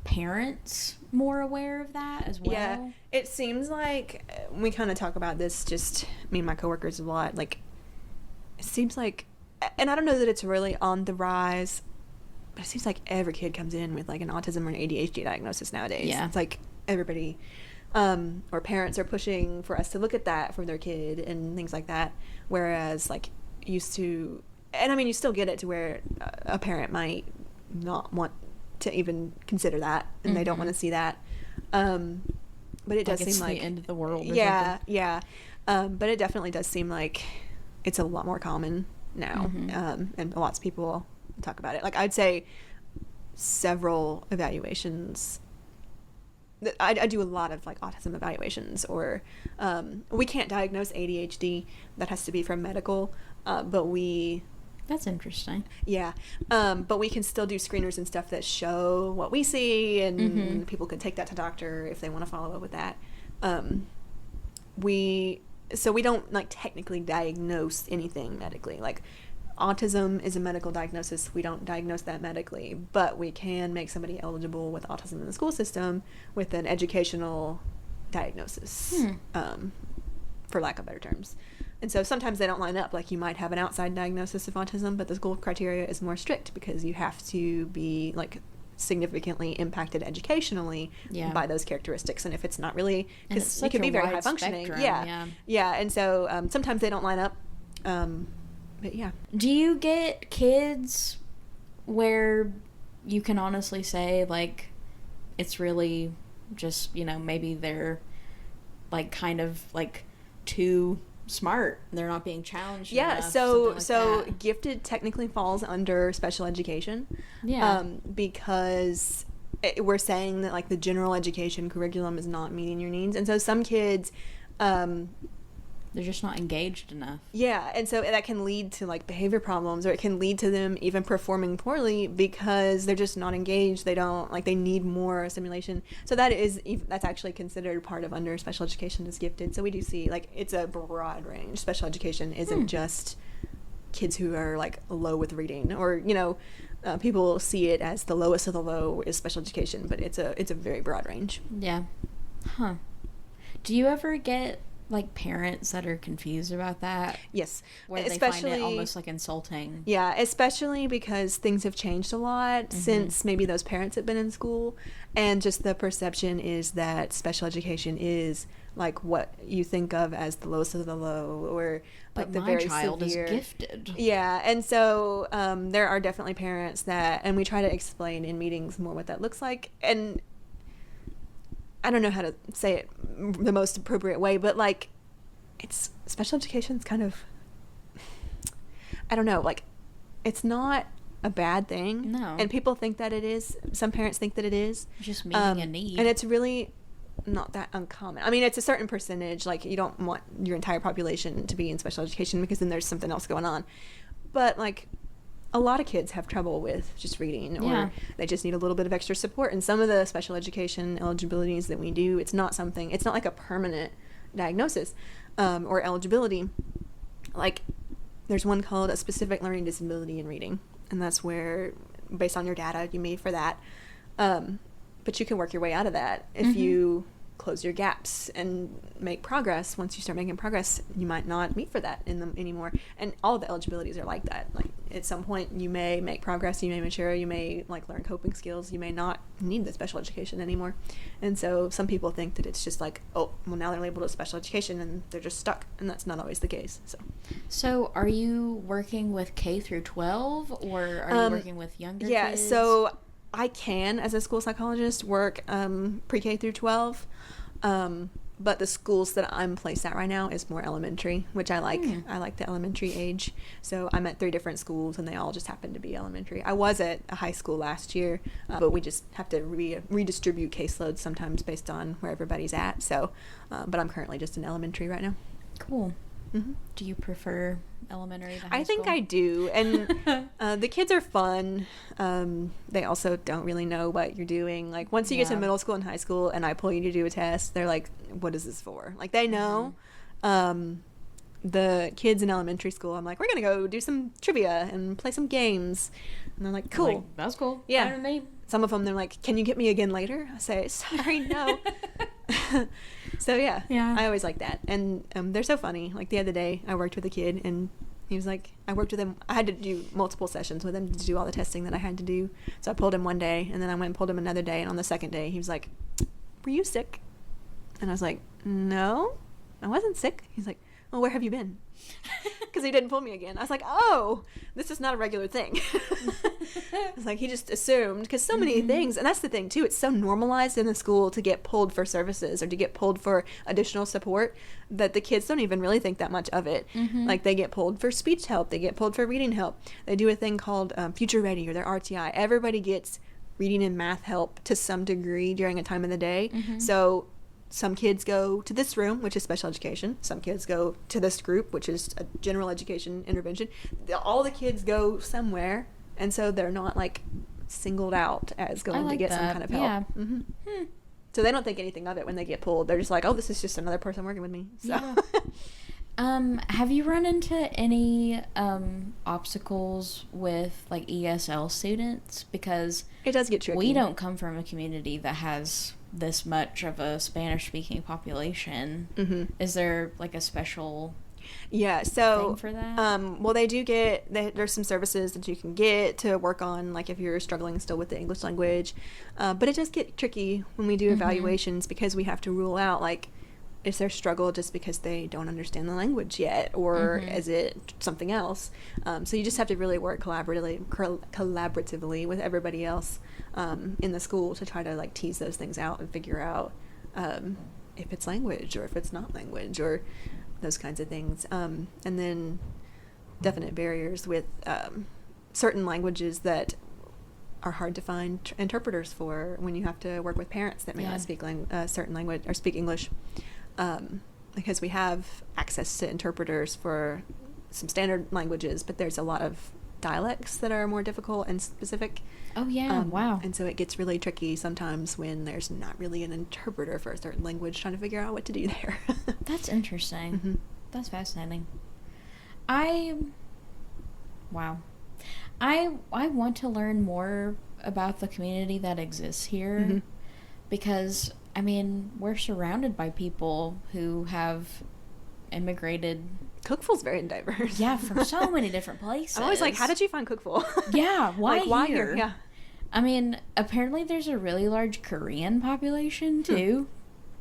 parents more aware of that as well? Yeah, it seems like we kind of talk about this, just me and my coworkers a lot. Like, it seems like, and I don't know that it's really on the rise, but it seems like every kid comes in with like an autism or an ADHD diagnosis nowadays. Yeah. It's like everybody, or parents are pushing for us to look at that for their kid and things like that. Whereas like used to, and I mean, you still get it to where a parent might not want to even consider that, and they don't want to see that. But it does seem like the end of the world. Or yeah, something. Yeah. But it definitely does seem like it's a lot more common now, and lots of people talk about it. Like, I'd say several evaluations. I do a lot of like autism evaluations, or we can't diagnose ADHD. That has to be from medical, but we. That's interesting. Yeah. But we can still do screeners and stuff that show what we see, and people can take that to doctor if they want to follow up with that. We don't like technically diagnose anything medically. Like, autism is a medical diagnosis. We don't diagnose that medically, but we can make somebody eligible with autism in the school system with an educational diagnosis, for lack of better terms. And so sometimes they don't line up. Like, you might have an outside diagnosis of autism, but the school criteria is more strict because you have to be like significantly impacted educationally by those characteristics. And if it's not really, because you can be very high functioning. Yeah. And so sometimes they don't line up. But yeah. Do you get kids where you can honestly say like it's really just, maybe they're like kind of like too smart, they're not being challenged enough, so gifted technically falls under special education, because we're saying that like the general education curriculum is not meeting your needs, and so some kids they're just not engaged enough. Yeah, and so that can lead to like behavior problems, or it can lead to them even performing poorly because they're just not engaged. They don't they need more stimulation. So that's actually considered part of under special education is gifted. So we do see like it's a broad range. Special education isn't just kids who are like low with reading, or people see it as the lowest of the low is special education, but it's a very broad range. Yeah. Huh. Do you ever get like parents that are confused about that? Yes. Where they find it almost like insulting. Yeah, especially because things have changed a lot since maybe those parents have been in school, and just the perception is that special education is like what you think of as the lowest of the low, or like but the my very child severe. Is gifted. Yeah, and so there are definitely parents that, and we try to explain in meetings more what that looks like, and I don't know how to say it the most appropriate way, but like it's special education's kind of, I don't know, like it's not a bad thing. No. And people think that it is. Some parents think that it is. Just meeting a need. And it's really not that uncommon. I mean, it's a certain percentage. Like, you don't want your entire population to be in special education because then there's something else going on. But like, a lot of kids have trouble with just reading, or they just need a little bit of extra support. And some of the special education eligibilities that we do, it's not like a permanent diagnosis or eligibility. Like, there's one called a specific learning disability in reading, and that's where, based on your data, you may for that. But you can work your way out of that if you close your gaps and make progress. Once you start making progress, you might not meet for that in them anymore. And all of the eligibilities are like that. Like, at some point you may make progress, you may mature, you may like learn coping skills, you may not need the special education anymore. And so some people think that it's just like, oh, well, now they're labeled as special education and they're just stuck, and that's not always the case. So are you working with K through 12, or are you working with younger kids? Yeah, so I can, as a school psychologist, work pre-K through 12, but the schools that I'm placed at right now is more elementary, which I like. I like the elementary age. So I'm at 3 different schools, and they all just happen to be elementary. I was at a high school last year, but we just have to redistribute caseloads sometimes based on where everybody's at. So, but I'm currently just in elementary right now. Cool. Do you prefer elementary to high school? I think I do, and the kids are fun. They also don't really know what you're doing. Like, once you get to middle school and high school and I pull you to do a test, they're like, what is this for? Like, they know, the kids in elementary school, I'm like, we're gonna go do some trivia and play some games, and they're like, cool. Like, that's cool. Yeah. Fine with me. Some of them, they're like, can you get me again later? I say, sorry, no. So yeah, I always like that. And they're so funny. Like the other day I worked with a kid, and he was like, I worked with him, I had to do multiple sessions with him to do all the testing that I had to do. So I pulled him one day, and then I went and pulled him another day, and on the second day he was like, were you sick? And I was like, no, I wasn't sick. He's like, well, where have you been? Because he didn't pull me again. I was like, oh, this is not a regular thing. It's like he just assumed, because so many things, and that's the thing too, it's so normalized in the school to get pulled for services or to get pulled for additional support that the kids don't even really think that much of it. Like they get pulled for speech help, they get pulled for reading help, they do a thing called Future Ready or their RTI. Everybody gets reading and math help to some degree during a time of the day. So some kids go to this room, which is special education. Some kids go to this group, which is a general education intervention. All the kids go somewhere, and so they're not like singled out as going to get some kind of help. Yeah. So they don't think anything of it when they get pulled. They're just like, oh, this is just another person working with me. So. Yeah. Have you run into any obstacles with like ESL students? Because it does get tricky. We don't come from a community that has this much of a Spanish-speaking population. Is there like a special thing for that? Well, they do get, there's some services that you can get to work on, like if you're struggling still with the English language. But it does get tricky when we do evaluations because we have to rule out, like, is their struggle just because they don't understand the language yet, or is it something else? So you just have to really work collaboratively with everybody else in the school to try to like tease those things out and figure out if it's language or if it's not language or those kinds of things. And then definite barriers with certain languages that are hard to find interpreters for when you have to work with parents that may not speak certain language or speak English. Because we have access to interpreters for some standard languages, but there's a lot of dialects that are more difficult and specific. Oh, yeah. Wow. And so it gets really tricky sometimes when there's not really an interpreter for a certain language trying to figure out what to do there. That's interesting. That's fascinating. Wow. I want to learn more about the community that exists here because, I mean, we're surrounded by people who have immigrated. Cookville's very diverse. Yeah, from so many different places. I'm always like, how did you find Cookville? Yeah, why here? Yeah. I mean, apparently there's a really large Korean population, too.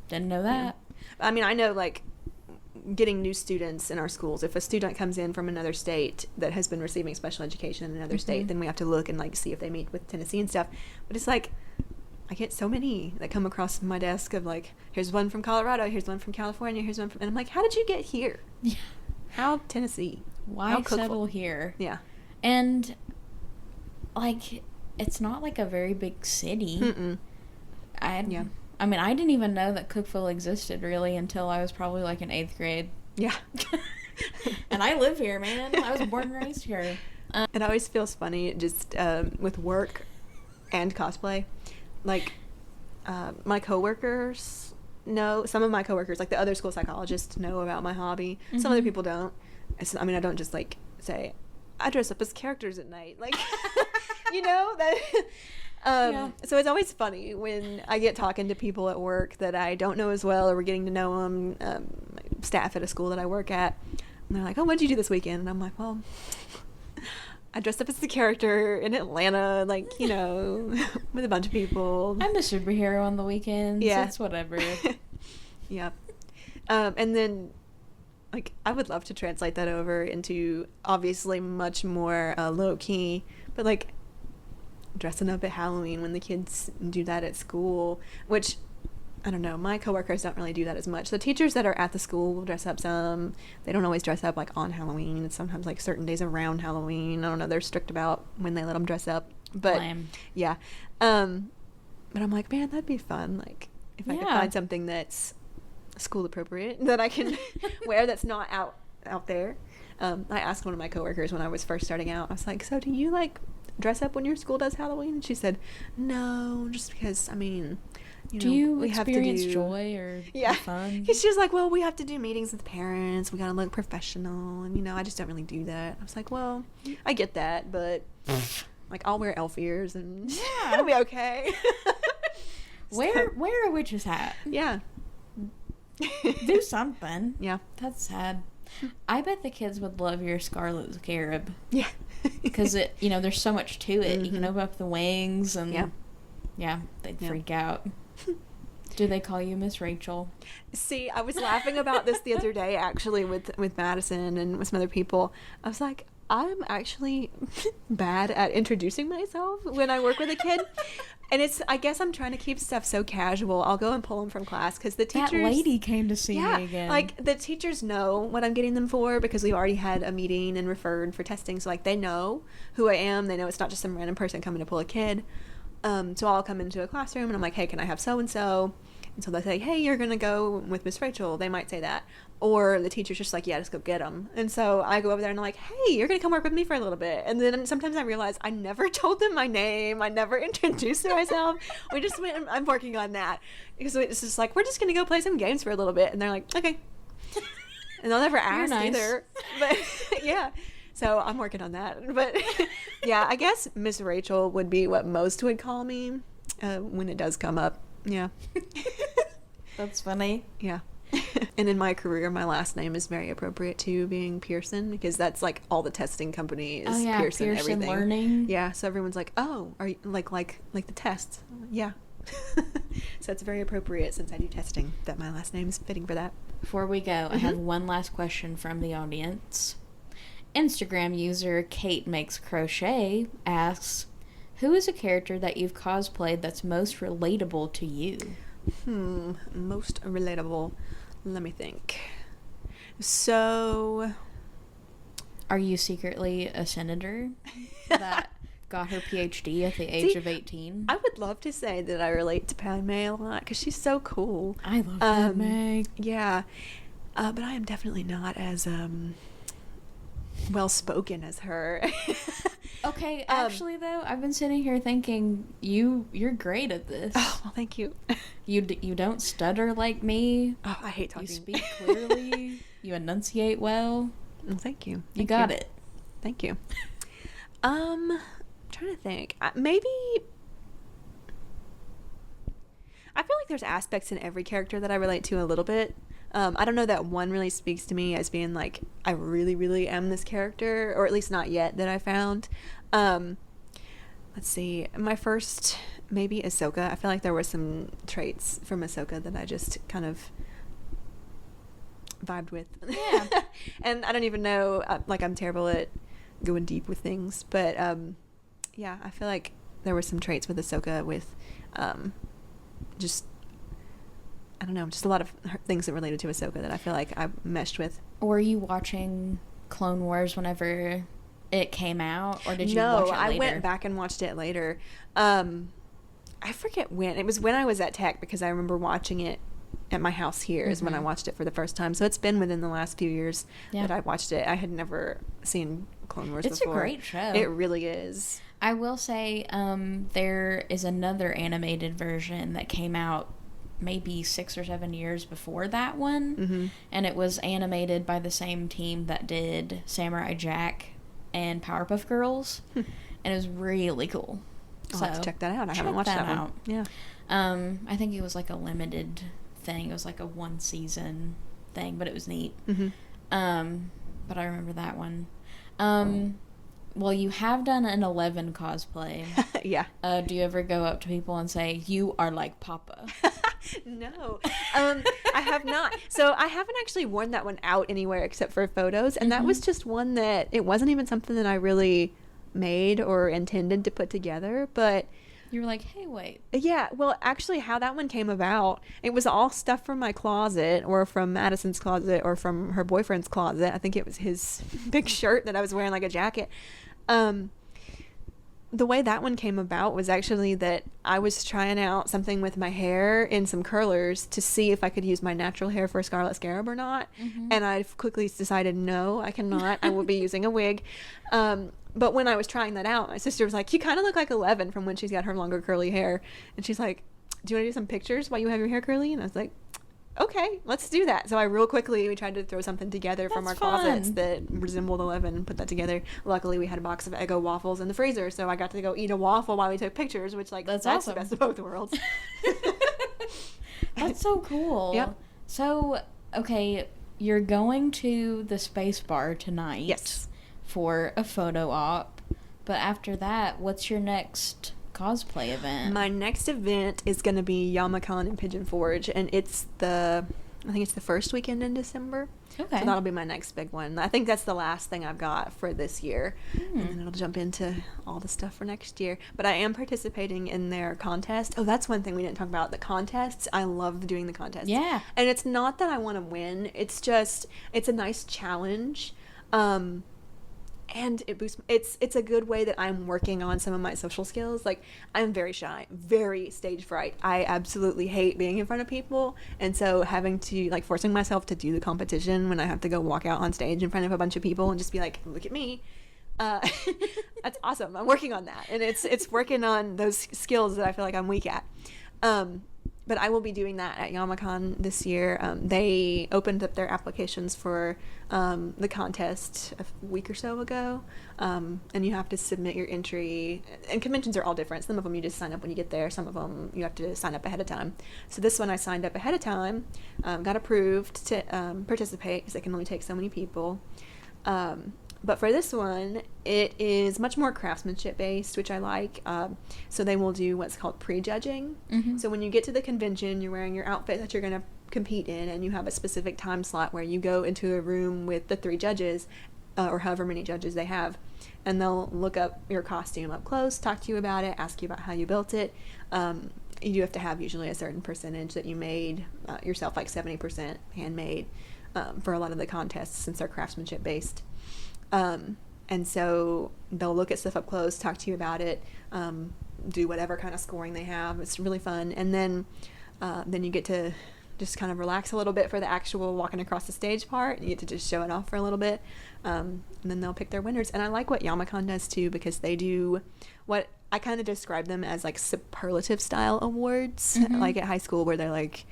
Didn't know that. Yeah. I mean, I know, like, getting new students in our schools, if a student comes in from another state that has been receiving special education in another state, then we have to look and, like, see if they meet with Tennessee and stuff. But it's like, I get so many that come across my desk of, like, here's one from Colorado, here's one from California, here's one from... And I'm like, how did you get here? Yeah. How Tennessee? Why How settle here? Yeah. And, like, it's not, like, a very big city. I mean, I didn't even know that Cookville existed, really, until I was probably, like, in 8th grade. Yeah. And I live here, man. I was born and raised here. It always feels funny, just with work and cosplay. Like, my coworkers know, some of my coworkers, like the other school psychologists, know about my hobby. Some other people don't. I mean, I don't just, like, say, I dress up as characters at night. Like, you know, that... So it's always funny when I get talking to people at work that I don't know as well, or we're getting to know them, staff at a school that I work at, and they're like, oh, what did you do this weekend? And I'm like, well, I dressed up as the character in Atlanta, like, you know, with a bunch of people. I'm a superhero on the weekends. Yeah. It's whatever. Yep. And then, like, I would love to translate that over into obviously much more low-key, but, like, dressing up at Halloween when the kids do that at school, which, I don't know, my coworkers don't really do that as much. The teachers that are at the school will dress up some. They don't always dress up, like, on Halloween. It's sometimes, like, certain days around Halloween. I don't know. They're strict about when they let them dress up. But, yeah. But I'm like, man, that'd be fun. Like, if I could find something that's school appropriate that I can wear that's not out there. I asked one of my coworkers when I was first starting out, I was like, so do you, like, dress up when your school does Halloween? And she said, no, just because, I mean, Do you experience joy or fun? Because she was like, well, we have to do meetings with parents. We got to look professional. And, I just don't really do that. I was like, well, I get that, but like I'll wear elf ears and it'll be okay. Wear a witch's hat. Yeah. Do something. Yeah. That's sad. I bet the kids would love your Scarlet Scarab. Yeah. Because there's so much to it. You can open up the wings and they'd freak out. Do they call you Miss Rachel? See, I was laughing about this the other day actually with Madison and with some other people. I was like, I'm actually bad at introducing myself when I work with a kid. And I guess I'm trying to keep stuff so casual. I'll go and pull them from class because the teachers... That lady came to see me again. Like, the teachers know what I'm getting them for because we already had a meeting and referred for testing. So, like, they know who I am. They know it's not just some random person coming to pull a kid. So I'll come into a classroom and I'm like, hey, can I have so-and-so? And so they say, hey, you're going to go with Miss Rachel. They might say that. Or the teacher's just like, yeah, just go get them. And so I go over there and I'm like, hey, you're going to come work with me for a little bit. And then sometimes I realize I never told them my name. I never introduced myself. We just went, I'm working on that. Because it's just like, we're just going to go play some games for a little bit. And they're like, okay. And they'll never ask either. But yeah. So I'm working on that. But yeah, I guess Miss Rachel would be what most would call me when it does come up. Yeah. That's funny. Yeah. And in my career, my last name is very appropriate to being Pearson because that's like all the testing companies. Oh yeah, Pearson everything. Learning. Yeah, so everyone's like, oh, are you like the tests? Yeah. So it's very appropriate since I do testing that my last name is fitting for that. Before we go, I have one last question from the audience. Instagram user Kate Makes Crochet asks, who is a character that you've cosplayed that's most relatable to you? Most relatable. Let me think. So, are you secretly a senator that got her PhD at the age of 18? I would love to say that I relate to Padme a lot because she's so cool. I love Padme. Yeah. But I am definitely not as well-spoken as her. Okay, actually though, I've been sitting here thinking you're great at this. Oh, well, thank you. You don't stutter like me. Oh, I hate talking. You speak clearly. You enunciate well. Well, thank you. You got it. Thank you. I'm trying to think. Maybe I feel like there's aspects in every character that I relate to a little bit. I don't know that one really speaks to me as being like, I really, really am this character, or at least not yet that I found. Let's see. My first, maybe Ahsoka. I feel like there were some traits from Ahsoka that I just kind of vibed with. Yeah. And I don't even know, like I'm terrible at going deep with things, but yeah, I feel like there were some traits with Ahsoka with just, I don't know, just a lot of things that related to Ahsoka that I feel like I meshed with. Were you watching Clone Wars whenever it came out, or did you watch it later? No, I went back and watched it later. I forget when. It was when I was at Tech because I remember watching it at my house here is when I watched it for the first time. So it's been within the last few years that I watched it. I had never seen Clone Wars before. It's a great show. It really is. I will say there is another animated version that came out maybe 6 or 7 years before that one, and it was animated by the same team that did Samurai Jack and Powerpuff Girls, and it was really cool. I'll have to check that out. I haven't watched that one. Yeah. I think it was like a limited thing. It was like a 1 season thing, but it was neat. But I remember that one. Well, you have done an 11 cosplay. Yeah. Do you ever go up to people and say, you are like Papa? No. I have not. So I haven't actually worn that one out anywhere except for photos. And that was just one that, it wasn't even something that I really made or intended to put together. But you were like, hey, wait. Yeah. Well, actually, how that one came about, it was all stuff from my closet or from Madison's closet or from her boyfriend's closet. I think it was his big shirt that I was wearing like a jacket. The way that one came about was actually that I was trying out something with my hair in some curlers to see if I could use my natural hair for a Scarlet Scarab or not. And I quickly decided, no, I cannot. I will be using a wig. But when I was trying that out, my sister was like, you kind of look like 11 from when she's got her longer curly hair. And she's like, do you want to do some pictures while you have your hair curly? And I was like, okay, let's do that. So we tried to throw something together from our closets that resembled 11 and put that together. Luckily, we had a box of Eggo waffles in the freezer, so I got to go eat a waffle while we took pictures, which, like, that's awesome. The best of both worlds. That's so cool. Yep. So, okay, you're going to the Space Bar tonight. Yes. For a photo op, but after that, what's your next cosplay event? My next event is going to be YamaCon in Pigeon Forge, and I think it's the first weekend in December. Okay. So that'll be my next big one. I think that's the last thing I've got for this year. And then it'll jump into all the stuff for next year. But I am participating in their contest. Oh, that's one thing we didn't talk about. The contests. I love doing the contests. Yeah. And it's not that I want to win. It's a nice challenge. And it boosts. It's a good way that I'm working on some of my social skills. Like, I'm very shy, very stage fright. I absolutely hate being in front of people, and so having to, like, forcing myself to do the competition when I have to go walk out on stage in front of a bunch of people and just be like, look at me. That's awesome. I'm working on that, and it's working on those skills that I feel like I'm weak at. But I will be doing that at YamaCon this year. They opened up their applications for the contest a week or so ago, and you have to submit your entry. And conventions are all different. Some of them you just sign up when you get there. Some of them you have to sign up ahead of time. So this one I signed up ahead of time, got approved to participate because they can only take so many people. But for this one, it is much more craftsmanship based, which I like. So they will do what's called prejudging. Mm-hmm. So when you get to the convention, you're wearing your outfit that you're going to compete in, and you have a specific time slot where you go into a room with the 3 judges, or however many judges they have, and they'll look up your costume up close, talk to you about it, ask you about how you built it. You do have to have usually a certain percentage that you made yourself, like 70% handmade, for a lot of the contests since they're craftsmanship based. And so they'll look at stuff up close, talk to you about it, do whatever kind of scoring they have. It's really fun. And then you get to just kind of relax a little bit for the actual walking across the stage part. You get to just show it off for a little bit. And then they'll pick their winners. And I like what YamaCon does too, because they do what I kind of describe them as, like, superlative style awards, like at high school, where they're like,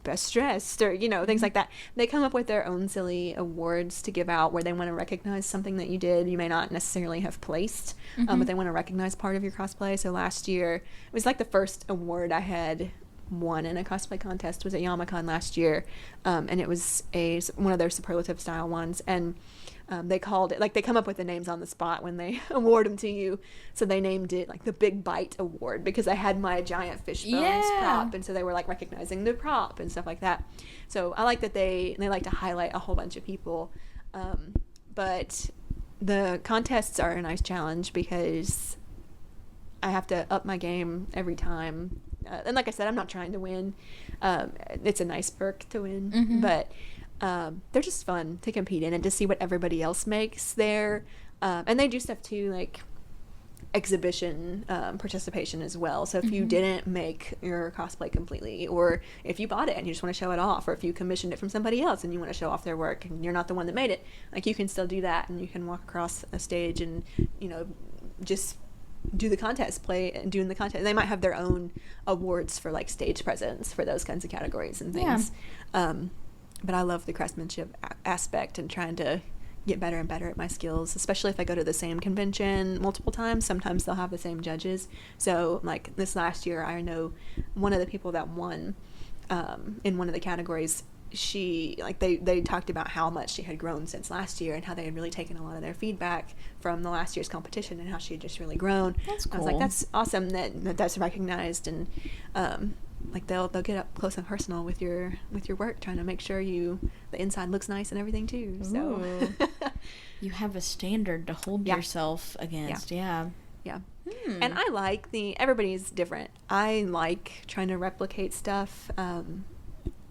best dressed, or, you know, things like that. They come up with their own silly awards to give out where they want to recognize something that you did you may not necessarily have placed, but they want to recognize part of your cosplay. So last year, it was like the first award I had won in a cosplay contest was at YamaCon last year, and it was one of their superlative style ones, and they called it, like, they come up with the names on the spot when they award them to you. So they named it, like, the Big Bite Award, because I had my giant fish bones prop, and so they were, like, recognizing the prop and stuff like that. So I like that they like to highlight a whole bunch of people. But the contests are a nice challenge because I have to up my game every time. And like I said, I'm not trying to win. It's a nice perk to win, but they're just fun to compete in and to see what everybody else makes there. And they do stuff too, like exhibition participation as well. So if you didn't make your cosplay completely, or if you bought it and you just want to show it off, or if you commissioned it from somebody else and you want to show off their work and you're not the one that made it, like, you can still do that, and you can walk across a stage and, you know, just do the contest, play and doing the contest. They might have their own awards for, like, stage presence for those kinds of categories and things. But I love the craftsmanship aspect and trying to get better and better at my skills, especially if I go to the same convention multiple times. Sometimes they'll have the same judges. So, like, this last year, I know one of the people that won in one of the categories, she, like, they talked about how much she had grown since last year and how they had really taken a lot of their feedback from the last year's competition and how she had just really grown. That's cool. I was like, that's awesome that's recognized, and like, they'll get up close and personal with your work, trying to make sure the inside looks nice and everything too. So you have a standard to hold yourself against. Yeah. And I like everybody's different. I like trying to replicate stuff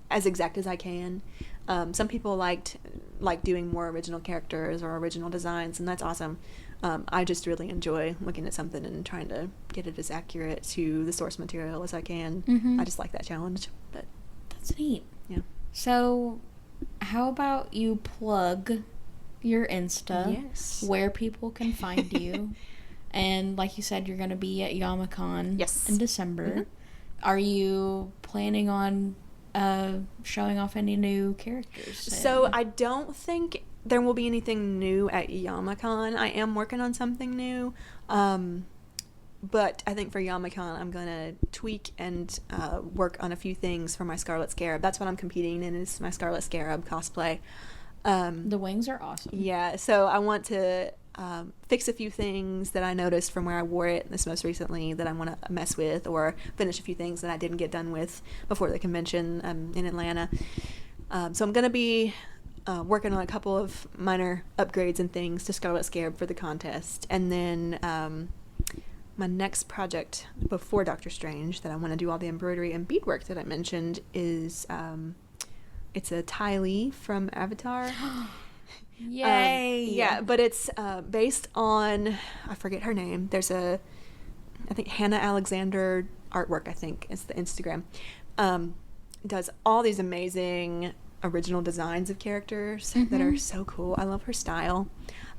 as exact as I can. Some people like doing more original characters or original designs, and that's awesome. I just really enjoy looking at something and trying to get it as accurate to the source material as I can. I just like that challenge. But that's neat. Yeah. So, how about you plug your Insta? Yes. Where people can find you. And like you said, you're going to be at YamaCon in December. Are you planning on showing off any new characters? So I don't think there will be anything new at YamaCon. I am working on something new. But I think for YamaCon, I'm going to tweak and work on a few things for my Scarlet Scarab. That's what I'm competing in, is my Scarlet Scarab cosplay. The wings are awesome. Yeah, so I want to fix a few things that I noticed from where I wore it this most recently that I want to mess with, or finish a few things that I didn't get done with before the convention in Atlanta. So I'm going to be working on a couple of minor upgrades and things to Scarlet Scarab for the contest. And then my next project before Doctor Strange that I want to do all the embroidery and beadwork that I mentioned is it's a Ty Lee from Avatar. Yay! Yeah, but it's based on, I forget her name. There's I think Hannah Alexander artwork, I think is the Instagram. Does all these amazing original designs of characters that are so cool. I love her style.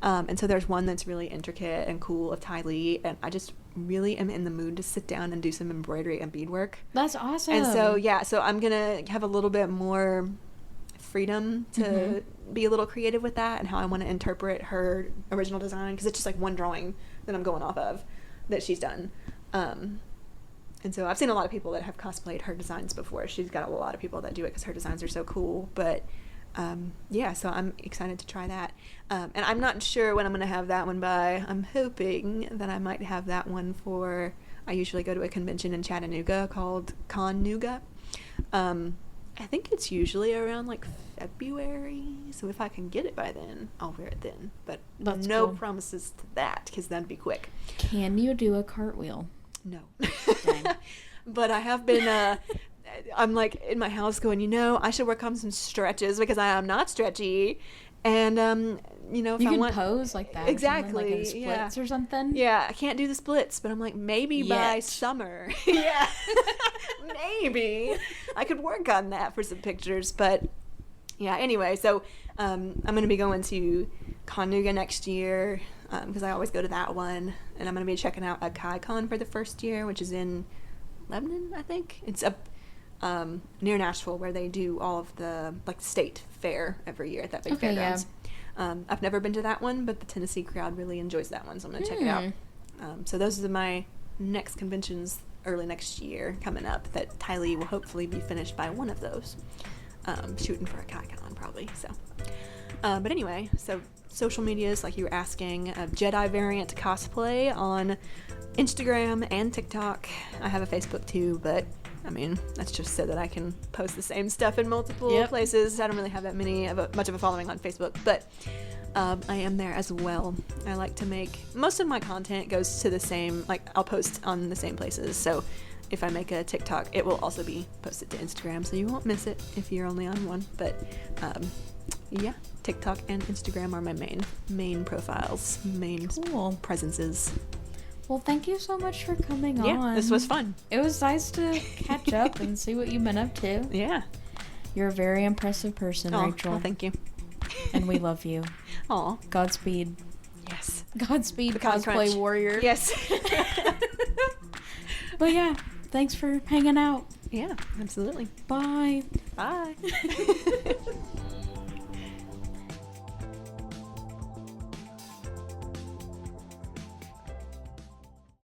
And so there's one that's really intricate and cool of Ty Lee, and I just really am in the mood to sit down and do some embroidery and beadwork. That's awesome. And so, yeah, so I'm going to have a little bit more freedom to be a little creative with that and how I want to interpret her original design, because it's just like one drawing that I'm going off of that she's done. And so I've seen a lot of people that have cosplayed her designs before. She's got a lot of people that do it because her designs are so cool. But yeah, so I'm excited to try that. And I'm not sure when I'm going to have that one by. I'm hoping that I might have that one for, I usually go to a convention in Chattanooga called Con-Nooga. I think it's usually around like February. So if I can get it by then, I'll wear it then. But That's no cool. promises to that, because that'd be quick. Can you do a cartwheel? No. Dang. But I have been, I'm like in my house going, I should work on some stretches because I am not stretchy. And, if You I can want. pose like that. Exactly. Like in splits or something. Yeah, I can't do the splits, but I'm like, maybe by Yet. summer. Yeah. Maybe. I could work on that for some pictures. But yeah, anyway, so I'm going to be going to Con-Nooga next year because I always go to that one. And I'm going to be checking out a KaiCon for the first year, which is in Lebanon, I think. It's up near Nashville, where they do all of the state fair every year at that big fairgrounds. Yeah. I've never been to that one, but the Tennessee crowd really enjoys that one, so I'm going to check it out. So those are my next conventions early next year coming up that Ty Lee will hopefully be finished by one of those. Shooting for a KaiCon probably. So, but anyway, so social medias, like you were asking, Jedi Variant Cosplay on Instagram and TikTok. I have a Facebook too, but I mean, that's just so that I can post the same stuff in multiple places. I don't really have that much of a following on Facebook, but I am there as well. I like to make, most of my content goes to the same, I'll post on the same places. So if I make a TikTok, it will also be posted to Instagram, so you won't miss it if you're only on one. But yeah, TikTok and Instagram are my main profiles, main presences. Well, thank you so much for coming on. Yeah, this was fun. It was nice to catch up and see what you've been up to. Yeah. You're a very impressive person, Rachel. Well, thank you. And we love you. Aw. Godspeed. Yes. Godspeed, cosplay warrior. Yes. But yeah, thanks for hanging out. Yeah, absolutely. Bye. Bye.